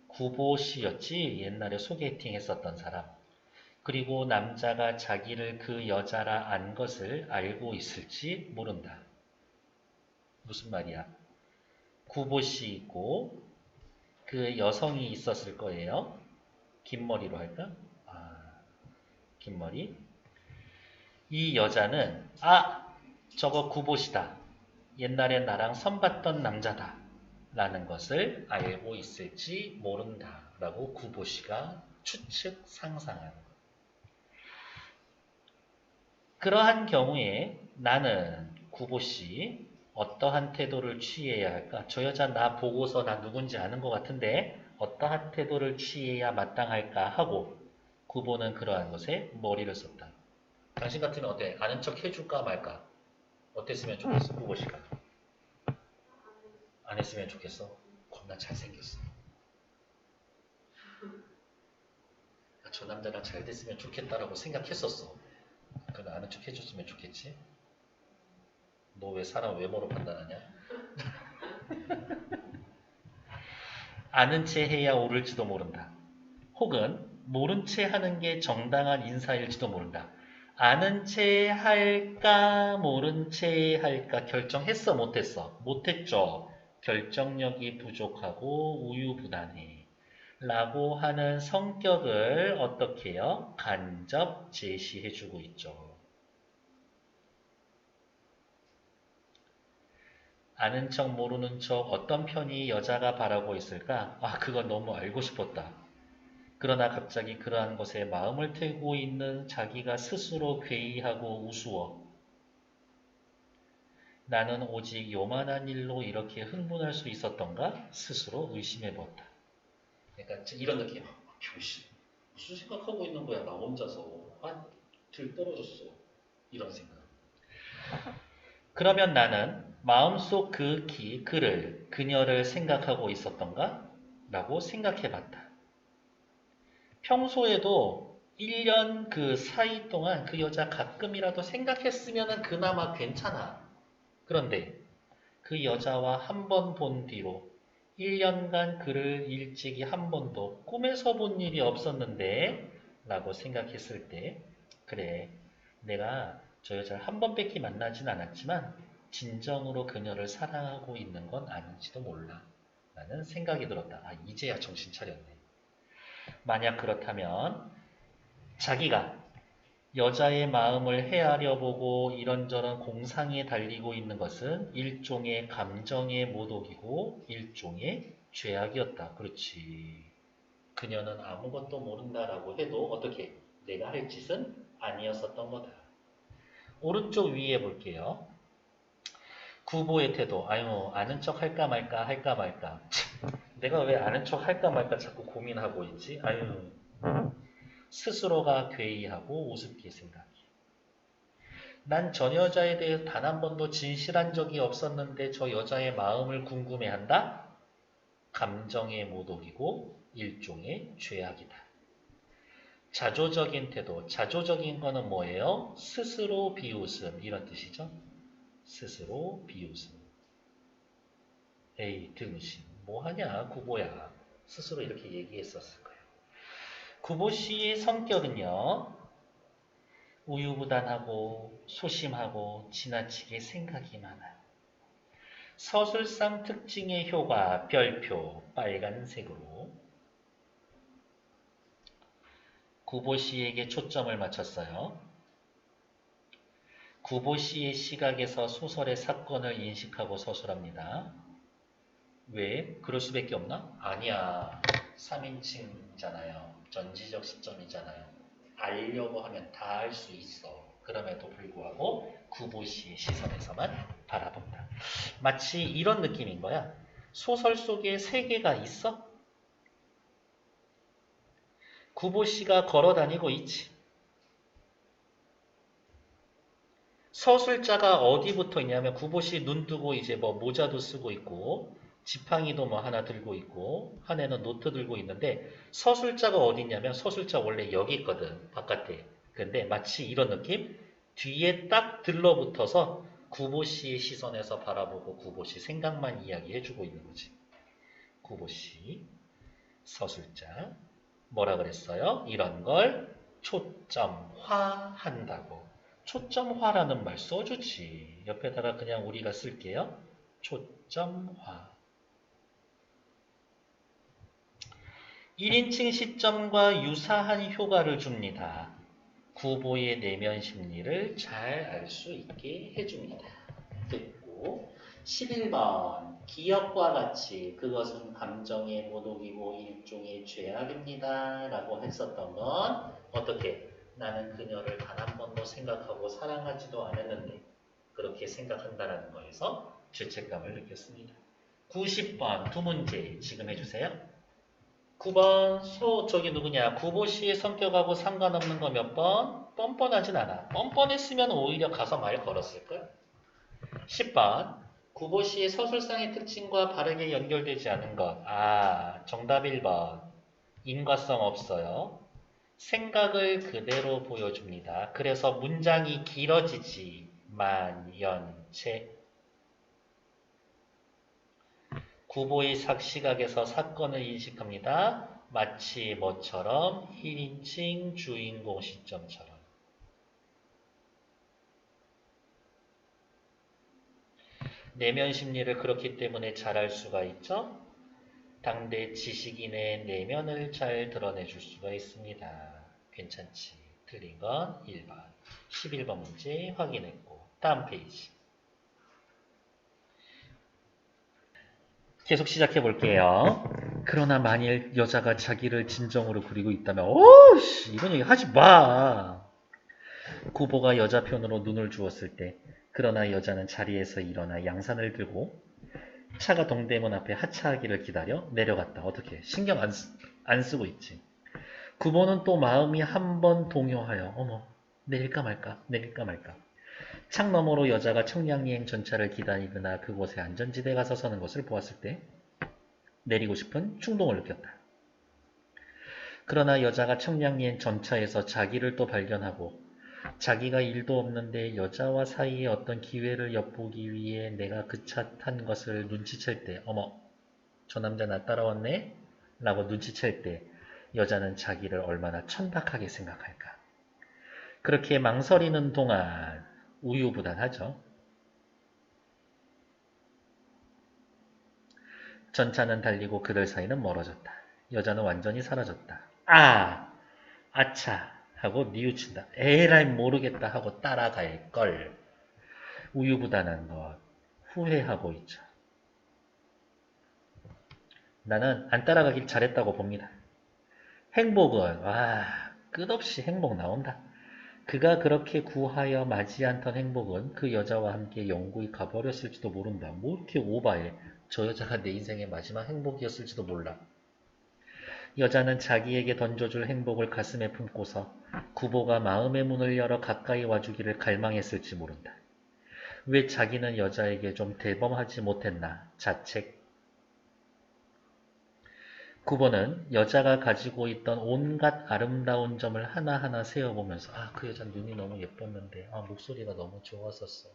구보씨였지 옛날에 소개팅 했었던 사람. 그리고 남자가 자기를 그 여자라 안 것을 알고 있을지 모른다. 무슨 말이야? 구보씨 있고 그 여성이 있었을 거예요. 긴 머리로 할까? 긴 머리. 이 여자는 저거 구보시다. 옛날에 나랑 선봤던 남자다. 라는 것을 알고 있을지 모른다. 라고 구보씨가 추측 상상하는 것. 그러한 경우에 나는 구보씨 어떠한 태도를 취해야 할까? 저 여자 나 보고서 나 누군지 아는 것 같은데 어떠한 태도를 취해야 마땅할까 하고 구보는 그러한 것에 머리를 썼다. 당신 같으면 어때? 아는 척 해줄까 말까? 어땠으면 좋겠어? 구보씨가. 안 했으면 좋겠어? 겁나 잘생겼어. 저 남자랑 잘 됐으면 좋겠다라고 생각했었어. 그건 아는 척 해줬으면 좋겠지? 너 왜 사람 외모로 판단하냐? 아는 채 해야 오를지도 모른다. 혹은 모른 채 하는 게 정당한 인사일지도 모른다. 아는 채 할까 모른 채 할까 결정했어 못했어? 못했죠. 결정력이 부족하고 우유부단해. 라고 하는 성격을 어떻게 해요? 간접 제시해주고 있죠. 아는 척 모르는 척 어떤 편이 여자가 바라고 있을까? 그건 너무 알고 싶었다. 그러나 갑자기 그러한 것에 마음을 태우고 있는 자기가 스스로 괴이하고 우스워. 나는 오직 요만한 일로 이렇게 흥분할 수 있었던가? 스스로 의심해보았다. 그러니까 이런 느낌. 병신. 무슨 생각하고 있는 거야 나 혼자서. 들 떨어졌어. 이런 생각. 그러면 나는 마음속 그녀를 생각하고 있었던가? 라고 생각해봤다. 평소에도 1년 그 사이 동안 그 여자 가끔이라도 생각했으면 그나마 괜찮아. 그런데 그 여자와 한 번 본 뒤로 1년간 그를 일찍이 한 번도 꿈에서 본 일이 없었는데 라고 생각했을 때 그래 내가 저 여자를 한 번밖에 만나진 않았지만 진정으로 그녀를 사랑하고 있는 건 아닌지도 몰라 라는 생각이 들었다. 이제야 정신 차렸네. 만약 그렇다면 자기가 여자의 마음을 헤아려 보고 이런저런 공상에 달리고 있는 것은 일종의 감정의 모독이고 일종의 죄악이었다. 그렇지. 그녀는 아무것도 모른다라고 해도 어떻게 내가 할 짓은 아니었었던 거다. 오른쪽 위에 볼게요. 구보의 태도. 아유, 아는 척 할까 말까 할까 말까. 내가 왜 아는 척 할까 말까 자꾸 고민하고 있지? 아유, 스스로가 괴이하고 우습게 생각해. 난 저 여자에 대해 단 한 번도 진실한 적이 없었는데 저 여자의 마음을 궁금해한다? 감정의 모독이고 일종의 죄악이다. 자조적인 태도. 자조적인 거는 뭐예요? 스스로 비웃음. 이런 뜻이죠. 스스로 비웃음. 에이, 등신. 뭐하냐, 구보야. 스스로 이렇게 얘기했었을 거예요. 구보 씨의 성격은요, 우유부단하고 소심하고 지나치게 생각이 많아요. 서술상 특징의 효과, 별표, 빨간색으로 구보 씨에게 초점을 맞췄어요. 구보 씨의 시각에서 소설의 사건을 인식하고 서술합니다. 왜? 그럴 수밖에 없나? 아니야. 3인칭이잖아요. 전지적 시점이잖아요. 알려고 하면 다 알 수 있어. 그럼에도 불구하고 구보 씨의 시선에서만 바라본다. 마치 이런 느낌인 거야. 소설 속에 세계가 있어? 구보 씨가 걸어 다니고 있지. 서술자가 어디 붙어 있냐면 구보 씨 눈 뜨고 이제 뭐 모자도 쓰고 있고 지팡이도 뭐 하나 들고 있고 한에는 노트 들고 있는데 서술자가 어디 있냐면 서술자 원래 여기 있거든. 바깥에. 근데 마치 이런 느낌? 뒤에 딱 들러붙어서 구보 씨의 시선에서 바라보고 구보 씨 생각만 이야기해주고 있는 거지. 구보 씨 서술자 뭐라 그랬어요? 이런 걸 초점화한다고. 초점화라는 말 써주지. 옆에다가 그냥 우리가 쓸게요. 초점화. 1인칭 시점과 유사한 효과를 줍니다. 구보의 내면 심리를 잘 알 수 있게 해줍니다. 됐고 11번 기억과 같이 그것은 감정의 모독이고 일종의 죄악입니다. 라고 했었던 건 어떻게? 나는 그녀를 단 한 번도 생각하고 사랑하지도 않았는데 그렇게 생각한다는 거에서 죄책감을 느꼈습니다. 90번 두 문제 지금 해주세요. 9번 저기 누구냐? 구보 씨의 성격하고 상관없는 거 몇 번? 뻔뻔하진 않아. 뻔뻔했으면 오히려 가서 말 걸었을걸? 10번 구보 씨의 서술상의 특징과 바르게 연결되지 않은 것. 아, 정답 1번. 인과성 없어요. 생각을 그대로 보여줍니다. 그래서 문장이 길어지지. 만연체. 구보의 시각에서 사건을 인식합니다. 마치 뭐처럼 1인칭 주인공 시점처럼. 내면 심리를 그렇기 때문에 잘 알 수가 있죠. 당대 지식인의 내면을 잘 드러내줄 수가 있습니다. 괜찮지? 틀린 건 1번. 11번 문제 확인했고 다음 페이지. 계속 시작해 볼게요. 그러나 만일 여자가 자기를 진정으로 그리고 있다면 오씨 이런 얘기 하지 마. 구보가 여자 편으로 눈을 주었을 때 그러나 여자는 자리에서 일어나 양산을 들고 차가 동대문 앞에 하차하기를 기다려 내려갔다. 어떻게? 신경 안 쓰고 있지. 구보는 또 마음이 한 번 동요하여 어머 내릴까 말까 내릴까 말까. 창 너머로 여자가 청량리행 전차를 기다리거나 그곳에 안전지대가 서서는 것을 보았을 때 내리고 싶은 충동을 느꼈다. 그러나 여자가 청량리행 전차에서 자기를 또 발견하고 자기가 일도 없는데 여자와 사이에 어떤 기회를 엿보기 위해 내가 그 차 탄 것을 눈치챌 때 어머 저 남자 나 따라왔네? 라고 눈치챌 때 여자는 자기를 얼마나 천박하게 생각할까. 그렇게 망설이는 동안 우유부단하죠. 전차는 달리고 그들 사이는 멀어졌다. 여자는 완전히 사라졌다. 아! 아차! 하고 뉘우친다. 에라이 모르겠다 하고 따라갈 걸. 우유부단한 것. 후회하고 있죠. 나는 안 따라가길 잘했다고 봅니다. 행복은 끝없이 행복 나온다. 그가 그렇게 구하여 맞이 않던 행복은 그 여자와 함께 영구히 가버렸을지도 모른다. 뭐 이렇게 오바해. 저 여자가 내 인생의 마지막 행복이었을지도 몰라. 여자는 자기에게 던져줄 행복을 가슴에 품고서 구보가 마음의 문을 열어 가까이 와주기를 갈망했을지 모른다. 왜 자기는 여자에게 좀 대범하지 못했나 자책. 구보는 여자가 가지고 있던 온갖 아름다운 점을 하나하나 세어보면서 그 여자 눈이 너무 예뻤는데 목소리가 너무 좋았었어.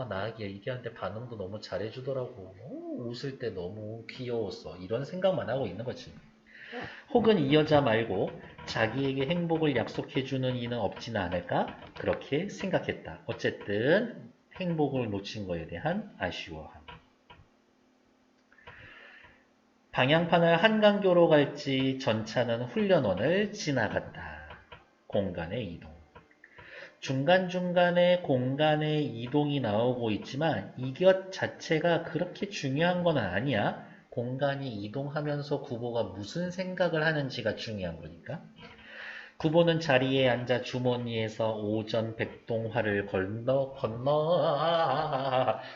나에게 얘기하는데 반응도 너무 잘해주더라고. 웃을 때 너무 귀여웠어. 이런 생각만 하고 있는 거지. 혹은 이 여자 말고 자기에게 행복을 약속해주는 이는 없지는 않을까? 그렇게 생각했다. 어쨌든 행복을 놓친 거에 대한 아쉬워함. 방향판을 한강교로 갈지 전차는 훈련원을 지나갔다. 공간의 이동. 중간중간에 공간의 이동이 나오고 있지만 이것 자체가 그렇게 중요한 건 아니야. 공간이 이동하면서 구보가 무슨 생각을 하는지가 중요한 거니까. 구보는 자리에 앉아 주머니에서 오전 백동화를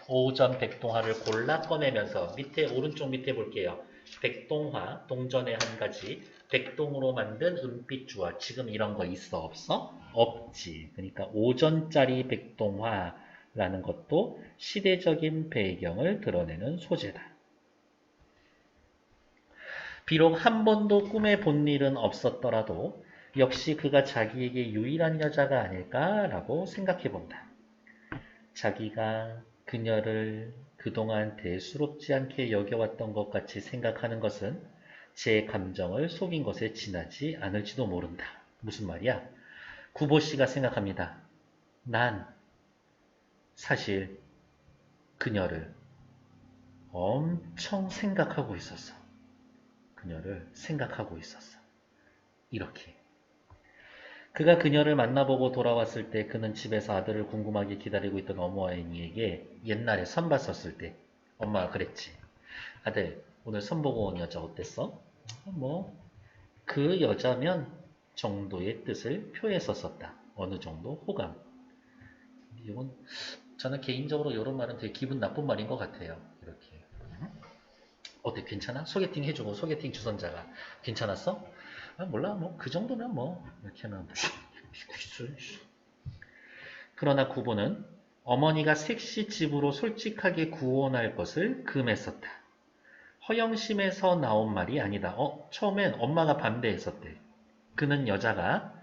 오전 백동화를 골라 꺼내면서 오른쪽 밑에 볼게요. 백동화, 동전의 한 가지, 백동으로 만든 은빛주화. 지금 이런 거 있어, 없어? 없지. 그러니까 오전짜리 백동화라는 것도 시대적인 배경을 드러내는 소재다. 비록 한 번도 꿈에 본 일은 없었더라도 역시 그가 자기에게 유일한 여자가 아닐까라고 생각해 본다. 자기가 그녀를 그동안 대수롭지 않게 여겨왔던 것 같이 생각하는 것은 제 감정을 속인 것에 지나지 않을지도 모른다. 무슨 말이야? 구보씨가 생각합니다. 난 사실 그녀를 엄청 생각하고 있었어. 그녀를 생각하고 있었어. 이렇게. 그가 그녀를 만나보고 돌아왔을 때 그는 집에서 아들을 궁금하게 기다리고 있던 어머니에게 옛날에 선 봤었을 때 엄마가 그랬지. 아들, 오늘 선 보고 온 여자 어땠어? 그 여자면 정도의 뜻을 표했었었다. 어느 정도 호감. 이건 저는 개인적으로 이런 말은 되게 기분 나쁜 말인 것 같아요. 이렇게. 어때? 괜찮아? 소개팅 해주고 소개팅 주선자가 괜찮았어? 몰라. 그 정도면 이렇게 하면 그러나 구보는 어머니가 색시집으로 솔직하게 구원할 것을 금했었다. 허영심에서 나온 말이 아니다. 처음엔 엄마가 반대했었대. 그는 여자가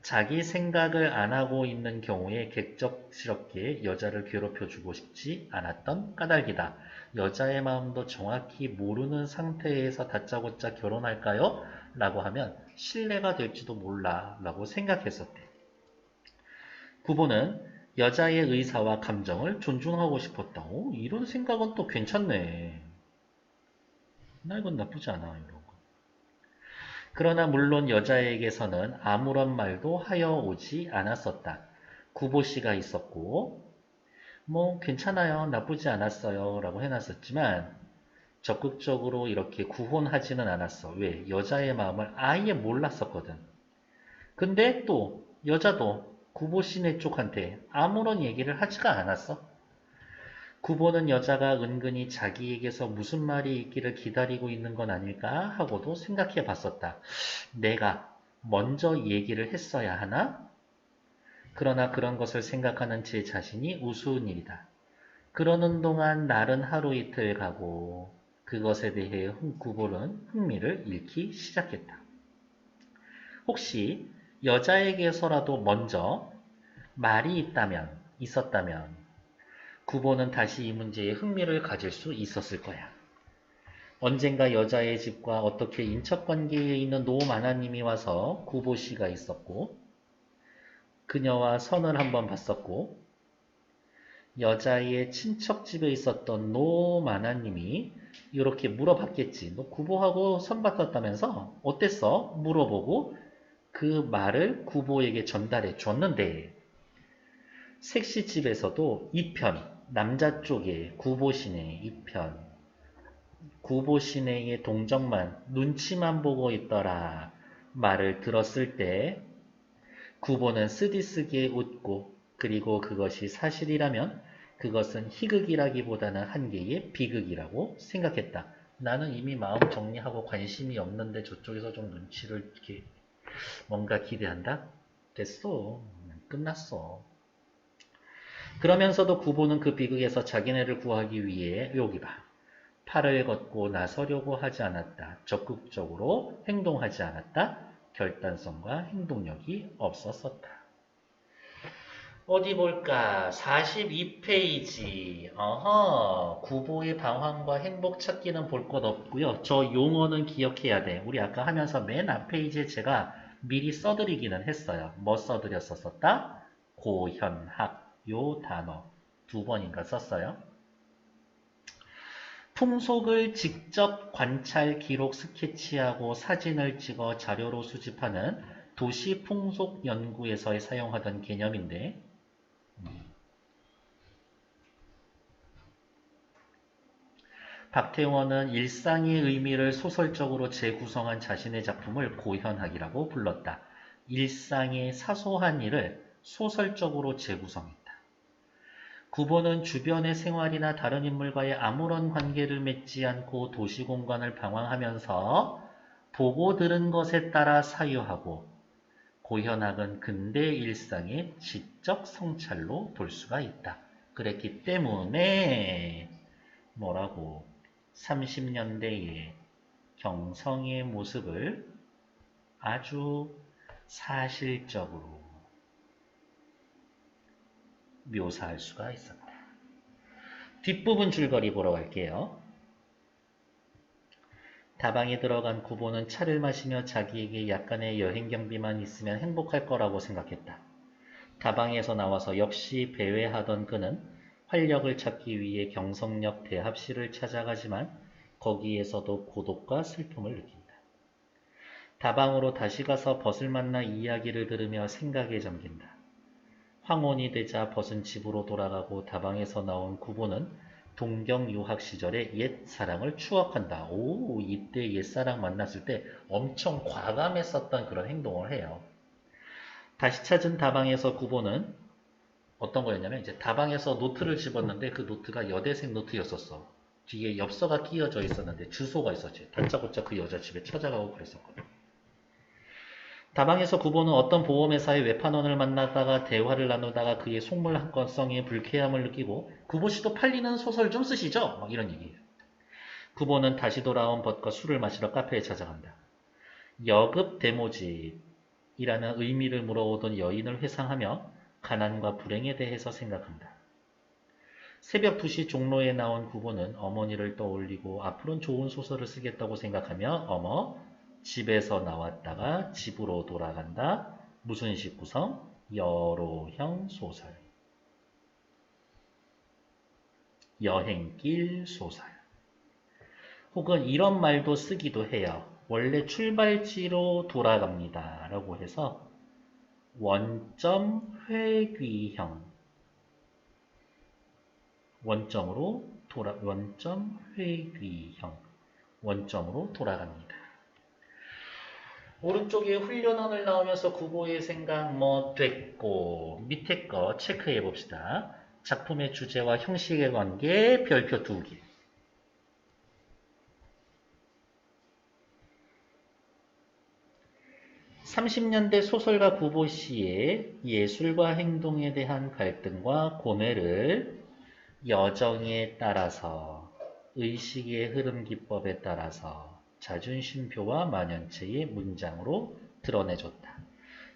자기 생각을 안 하고 있는 경우에 객적스럽게 여자를 괴롭혀주고 싶지 않았던 까닭이다. 여자의 마음도 정확히 모르는 상태에서 다짜고짜 결혼할까요? 라고 하면 신뢰가 될지도 몰라 라고 생각했었대. 구보는 여자의 의사와 감정을 존중하고 싶었다. 이런 생각은 또 괜찮네. 나 이건 나쁘지 않아. 이런 거. 그러나 물론 여자에게서는 아무런 말도 하여 오지 않았었다. 구보씨가 있었고 괜찮아요. 나쁘지 않았어요. 라고 해놨었지만 적극적으로 이렇게 구혼하지는 않았어. 왜? 여자의 마음을 아예 몰랐었거든. 근데 또 여자도 구보씨네 쪽한테 아무런 얘기를 하지가 않았어. 구보는 여자가 은근히 자기에게서 무슨 말이 있기를 기다리고 있는 건 아닐까 하고도 생각해 봤었다. 내가 먼저 얘기를 했어야 하나? 그러나 그런 것을 생각하는 제 자신이 우스운 일이다. 그러는 동안 날은 하루 이틀 가고 그것에 대해 구보는 흥미를 잃기 시작했다. 혹시 여자에게서라도 먼저 말이 있었다면 구보는 다시 이 문제에 흥미를 가질 수 있었을 거야. 언젠가 여자의 집과 어떻게 인척관계에 있는 노마나님이 와서 구보씨가 있었고 그녀와 선을 한번 봤었고 여자의 친척집에 있었던 노마나님이 이렇게 물어봤겠지. 너 구보하고 선 봤었다면서 어땠어? 물어보고 그 말을 구보에게 전달해 줬는데 색시집에서도 2편 남자 쪽에 구보시네 2편 구보시네의 동정만 눈치만 보고 있더라 말을 들었을 때 구보는 쓰디쓰기에 웃고 그리고 그것이 사실이라면 그것은 희극이라기보다는 한 개의 비극이라고 생각했다. 나는 이미 마음 정리하고 관심이 없는데 저쪽에서 좀 눈치를 이렇게 뭔가 기대한다? 됐어. 끝났어. 그러면서도 구보는 그 비극에서 자기네를 구하기 위해 여기 봐. 팔을 걷고 나서려고 하지 않았다. 적극적으로 행동하지 않았다. 결단성과 행동력이 없었었다. 어디 볼까? 42페이지. 어허, 구보의 방황과 행복 찾기는 볼 것 없고요. 저 용어는 기억해야 돼. 우리 아까 하면서 맨 앞 페이지에 제가 미리 써드리기는 했어요. 뭐 써드렸었다? 고현학. 요 단어 2번인가 썼어요. 풍속을 직접 관찰, 기록, 스케치하고 사진을 찍어 자료로 수집하는 도시 풍속 연구에서 사용하던 개념인데 박태원은 일상의 의미를 소설적으로 재구성한 자신의 작품을 고현학이라고 불렀다. 일상의 사소한 일을 소설적으로 재구성했다. 구보는 주변의 생활이나 다른 인물과의 아무런 관계를 맺지 않고 도시 공간을 방황하면서 보고 들은 것에 따라 사유하고 고현학은 근대 일상의 지적 성찰로 볼 수가 있다. 그랬기 때문에 뭐라고 30년대의 경성의 모습을 아주 사실적으로 묘사할 수가 있었다. 뒷부분 줄거리 보러 갈게요. 다방에 들어간 구보는 차를 마시며 자기에게 약간의 여행 경비만 있으면 행복할 거라고 생각했다. 다방에서 나와서 역시 배회하던 그는 활력을 찾기 위해 경성역 대합실을 찾아가지만 거기에서도 고독과 슬픔을 느낀다. 다방으로 다시 가서 벗을 만나 이야기를 들으며 생각에 잠긴다. 황혼이 되자 벗은 집으로 돌아가고 다방에서 나온 구보는 동경 유학 시절의 옛 사랑을 추억한다. 오, 이때 옛사랑 만났을 때 엄청 과감했었던 그런 행동을 해요. 다시 찾은 다방에서 구보는 어떤 거였냐면 이제 다방에서 노트를 집었는데 그 노트가 여대생 노트였었어. 뒤에 엽서가 끼어져 있었는데 주소가 있었지. 다짜고짜 그 여자 집에 찾아가고 그랬었거든. 다방에서 구보는 어떤 보험회사의 외판원을 만나다가 대화를 나누다가 그의 속물 한 건성에 불쾌함을 느끼고 구보씨도 팔리는 소설 좀 쓰시죠? 막 이런 얘기예요. 구보는 다시 돌아온 벗과 술을 마시러 카페에 찾아간다. 여급 대모집이라는 의미를 물어오던 여인을 회상하며 가난과 불행에 대해서 생각한다. 새벽 2시 종로에 나온 구보는 어머니를 떠올리고 앞으로는 좋은 소설을 쓰겠다고 생각하며 어머 집에서 나왔다가 집으로 돌아간다. 무슨 식 구성? 여로형 소설. 여행길 소설. 혹은 이런 말도 쓰기도 해요. 원래 출발지로 돌아갑니다. 라고 해서 원점 회귀형. 원점 회귀형. 원점으로 돌아갑니다. 오른쪽에 훈련원을 나오면서 구보의 생각 뭐 됐고 밑에 거 체크해 봅시다. 작품의 주제와 형식의 관계 별표 2개. (30년대) 소설가 구보씨의 예술과 행동에 대한 갈등과 고뇌를 여정에 따라서 의식의 흐름 기법에 따라서 자존심표와 만연체의 문장으로 드러내줬다.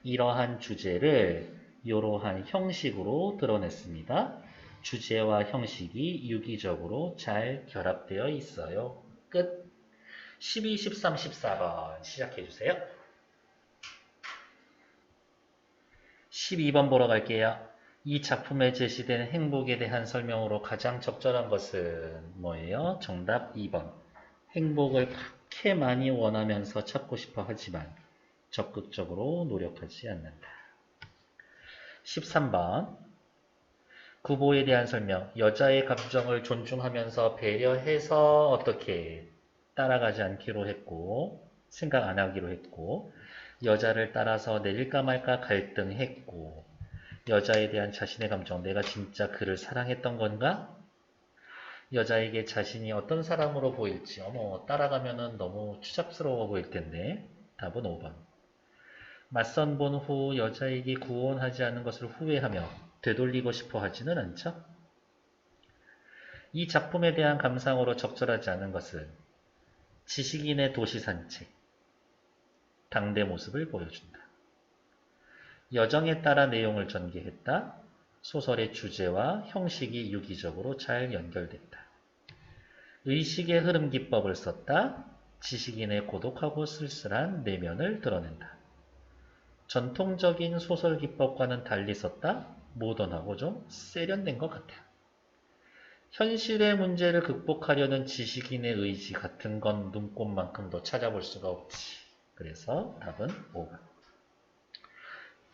이러한 주제를 이러한 형식으로 드러냈습니다. 주제와 형식이 유기적으로 잘 결합되어 있어요. 끝. 12, 13, 14번 시작해주세요. 12번 보러 갈게요. 이 작품에 제시된 행복에 대한 설명으로 가장 적절한 것은 뭐예요? 정답 2번. 행복을 그렇게 많이 원하면서 찾고 싶어 하지만 적극적으로 노력하지 않는다. 13번. 구보에 대한 설명. 여자의 감정을 존중하면서 배려해서 어떻게 따라가지 않기로 했고 생각 안 하기로 했고 여자를 따라서 내릴까 말까 갈등했고 여자에 대한 자신의 감정, 내가 진짜 그를 사랑했던 건가? 여자에게 자신이 어떤 사람으로 보일지, 어머, 따라가면은 너무 추잡스러워 보일 텐데. 답은 5번. 맞선 본 후 여자에게 구원하지 않은 것을 후회하며 되돌리고 싶어 하지는 않죠. 이 작품에 대한 감상으로 적절하지 않은 것은 지식인의 도시 산책, 당대 모습을 보여준다. 여정에 따라 내용을 전개했다. 소설의 주제와 형식이 유기적으로 잘 연결됐다. 의식의 흐름 기법을 썼다. 지식인의 고독하고 쓸쓸한 내면을 드러낸다. 전통적인 소설 기법과는 달리 썼다. 모던하고 좀 세련된 것 같아. 현실의 문제를 극복하려는 지식인의 의지 같은 건 눈꽃만큼도 찾아볼 수가 없지. 그래서 답은 5번.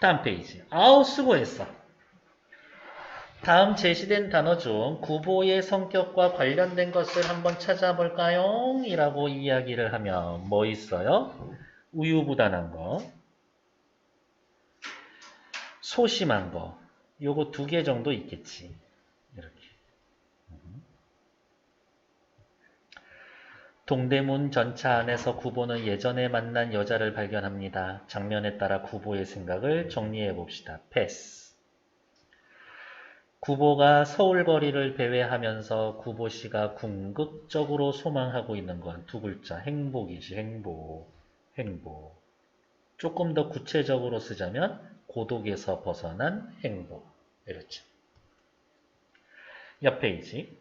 다음 페이지. 아우 수고했어. 다음 제시된 단어 중 구보의 성격과 관련된 것을 한번 찾아볼까요? 이라고 이야기를 하면 뭐 있어요? 우유부단한 거, 소심한 거, 요거 2개 정도 있겠지. 이렇게. 동대문 전차 안에서 구보는 예전에 만난 여자를 발견합니다. 장면에 따라 구보의 생각을 정리해 봅시다. 패스. 구보가 서울 거리를 배회하면서 구보씨가 궁극적으로 소망하고 있는 건 2글자 행복이지. 행복. 행복. 조금 더 구체적으로 쓰자면 고독에서 벗어난 행복. 이렇죠. 옆 페이지.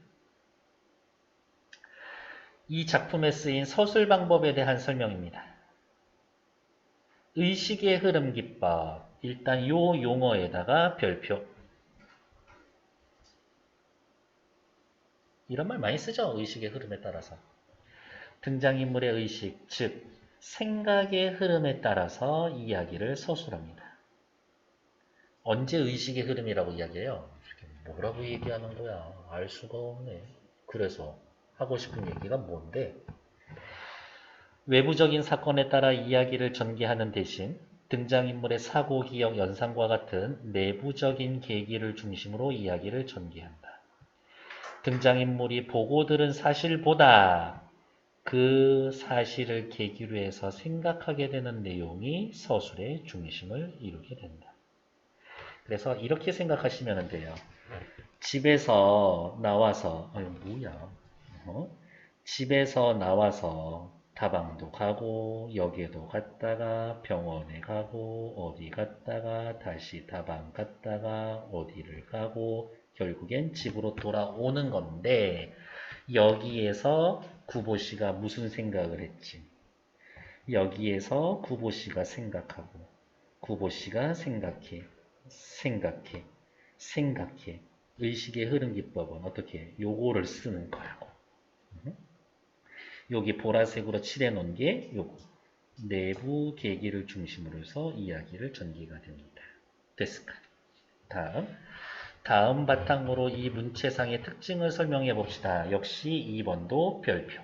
이 작품에 쓰인 서술 방법에 대한 설명입니다. 의식의 흐름 기법. 일단 요 용어에다가 별표. 이런 말 많이 쓰죠. 의식의 흐름에 따라서. 등장인물의 의식, 즉 생각의 흐름에 따라서 이야기를 서술합니다. 언제 의식의 흐름이라고 이야기해요? 뭐라고 얘기하는 거야? 알 수가 없네. 그래서 하고 싶은 얘기가 뭔데? 외부적인 사건에 따라 이야기를 전개하는 대신 등장인물의 사고, 기억, 연상과 같은 내부적인 계기를 중심으로 이야기를 전개한다. 등장인물이 보고 들은 사실보다 그 사실을 계기로 해서 생각하게 되는 내용이 서술의 중심을 이루게 된다. 그래서 이렇게 생각하시면 돼요. 집에서 나와서 집에서 나와서 다방도 가고 역에도 갔다가 병원에 가고 어디 갔다가 다시 다방 갔다가 어디를 가고 결국엔 집으로 돌아오는 건데 여기에서 구보씨가 무슨 생각을 했지? 여기에서 구보씨가 생각하고 구보씨가 생각해 생각해 의식의 흐름 기법은 어떻게 해? 요거를 쓰는 거라고. 여기 보라색으로 칠해 놓은 게 요거. 내부 계기를 중심으로 해서 이야기를 전개가 됩니다. 됐을까? 다음 바탕으로 이 문체상의 특징을 설명해 봅시다. 역시 2번도 별표.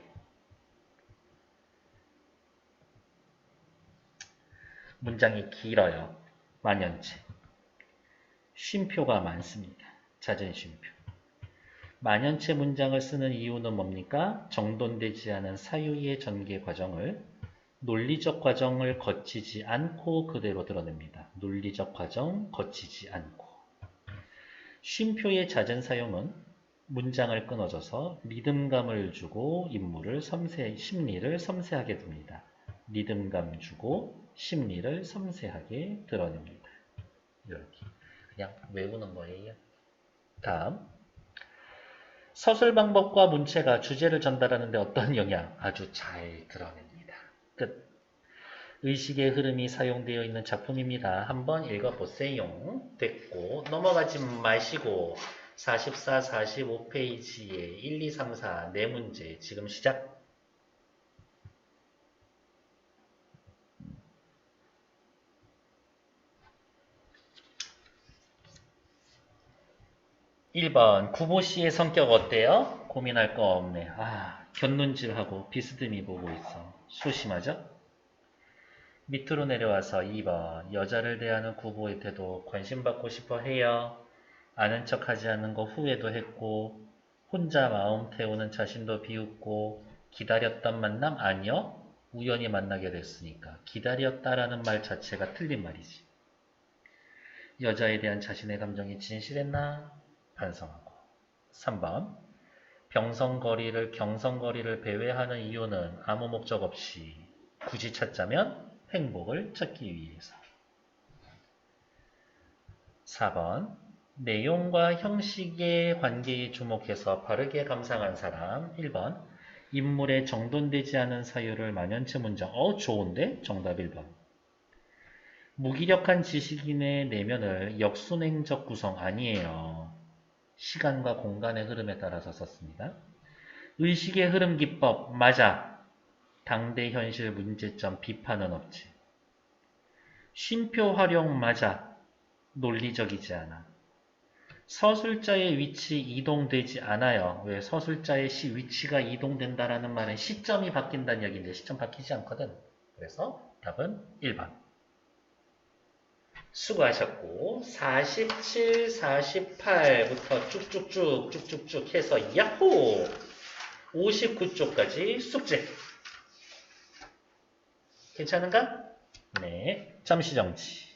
문장이 길어요. 만연체. 쉼표가 많습니다. 잦은 쉼표. 만연체 문장을 쓰는 이유는 뭡니까? 정돈되지 않은 사유의 전개 과정을 논리적 과정을 거치지 않고 그대로 드러냅니다. 논리적 과정 거치지 않고. 쉼표의 잦은 사용은 문장을 끊어줘서 리듬감을 주고 심리를 섬세하게 둡니다. 리듬감 주고 심리를 섬세하게 드러냅니다. 이렇게 그냥 외우는 거예요. 다음 서술 방법과 문체가 주제를 전달하는 데 어떤 영향? 아주 잘 드러냅니다. 끝. 의식의 흐름이 사용되어 있는 작품입니다. 한번 읽어보세요. 됐고 넘어가지 마시고 44, 45페이지에 1, 2, 3, 4 네 문제 지금 시작. 1번 구보씨의 성격 어때요? 고민할 거 없네. 곁눈질하고 비스듬히 보고 있어. 소심하죠? 밑으로 내려와서 2번. 여자를 대하는 구보의 태도 관심받고 싶어 해요. 아는 척하지 않는 거 후회도 했고 혼자 마음 태우는 자신도 비웃고 기다렸던 만남 아니요. 우연히 만나게 됐으니까 기다렸다라는 말 자체가 틀린 말이지. 여자에 대한 자신의 감정이 진실했나? 반성하고. 3번. 경성거리를 배회하는 이유는 아무 목적 없이 굳이 찾자면 행복을 찾기 위해서. 4번. 내용과 형식의 관계에 주목해서 바르게 감상한 사람. 1번. 인물의 정돈되지 않은 사유를 만연체 문장. 좋은데? 정답 1번. 무기력한 지식인의 내면을 역순행적 구성 아니에요. 시간과 공간의 흐름에 따라서 썼습니다. 의식의 흐름 기법 맞아. 당대 현실 문제점 비판은 없지. 쉼표 활용 맞아. 논리적이지 않아. 서술자의 위치 이동되지 않아요. 왜? 서술자의 위치가 이동된다라는 말은 시점이 바뀐다는 얘기인데 시점 바뀌지 않거든. 그래서 답은 1번. 수고하셨고 47, 48부터 쭉쭉쭉 해서 야호! 59쪽까지 숙제. 괜찮은가? 네. 잠시 정지.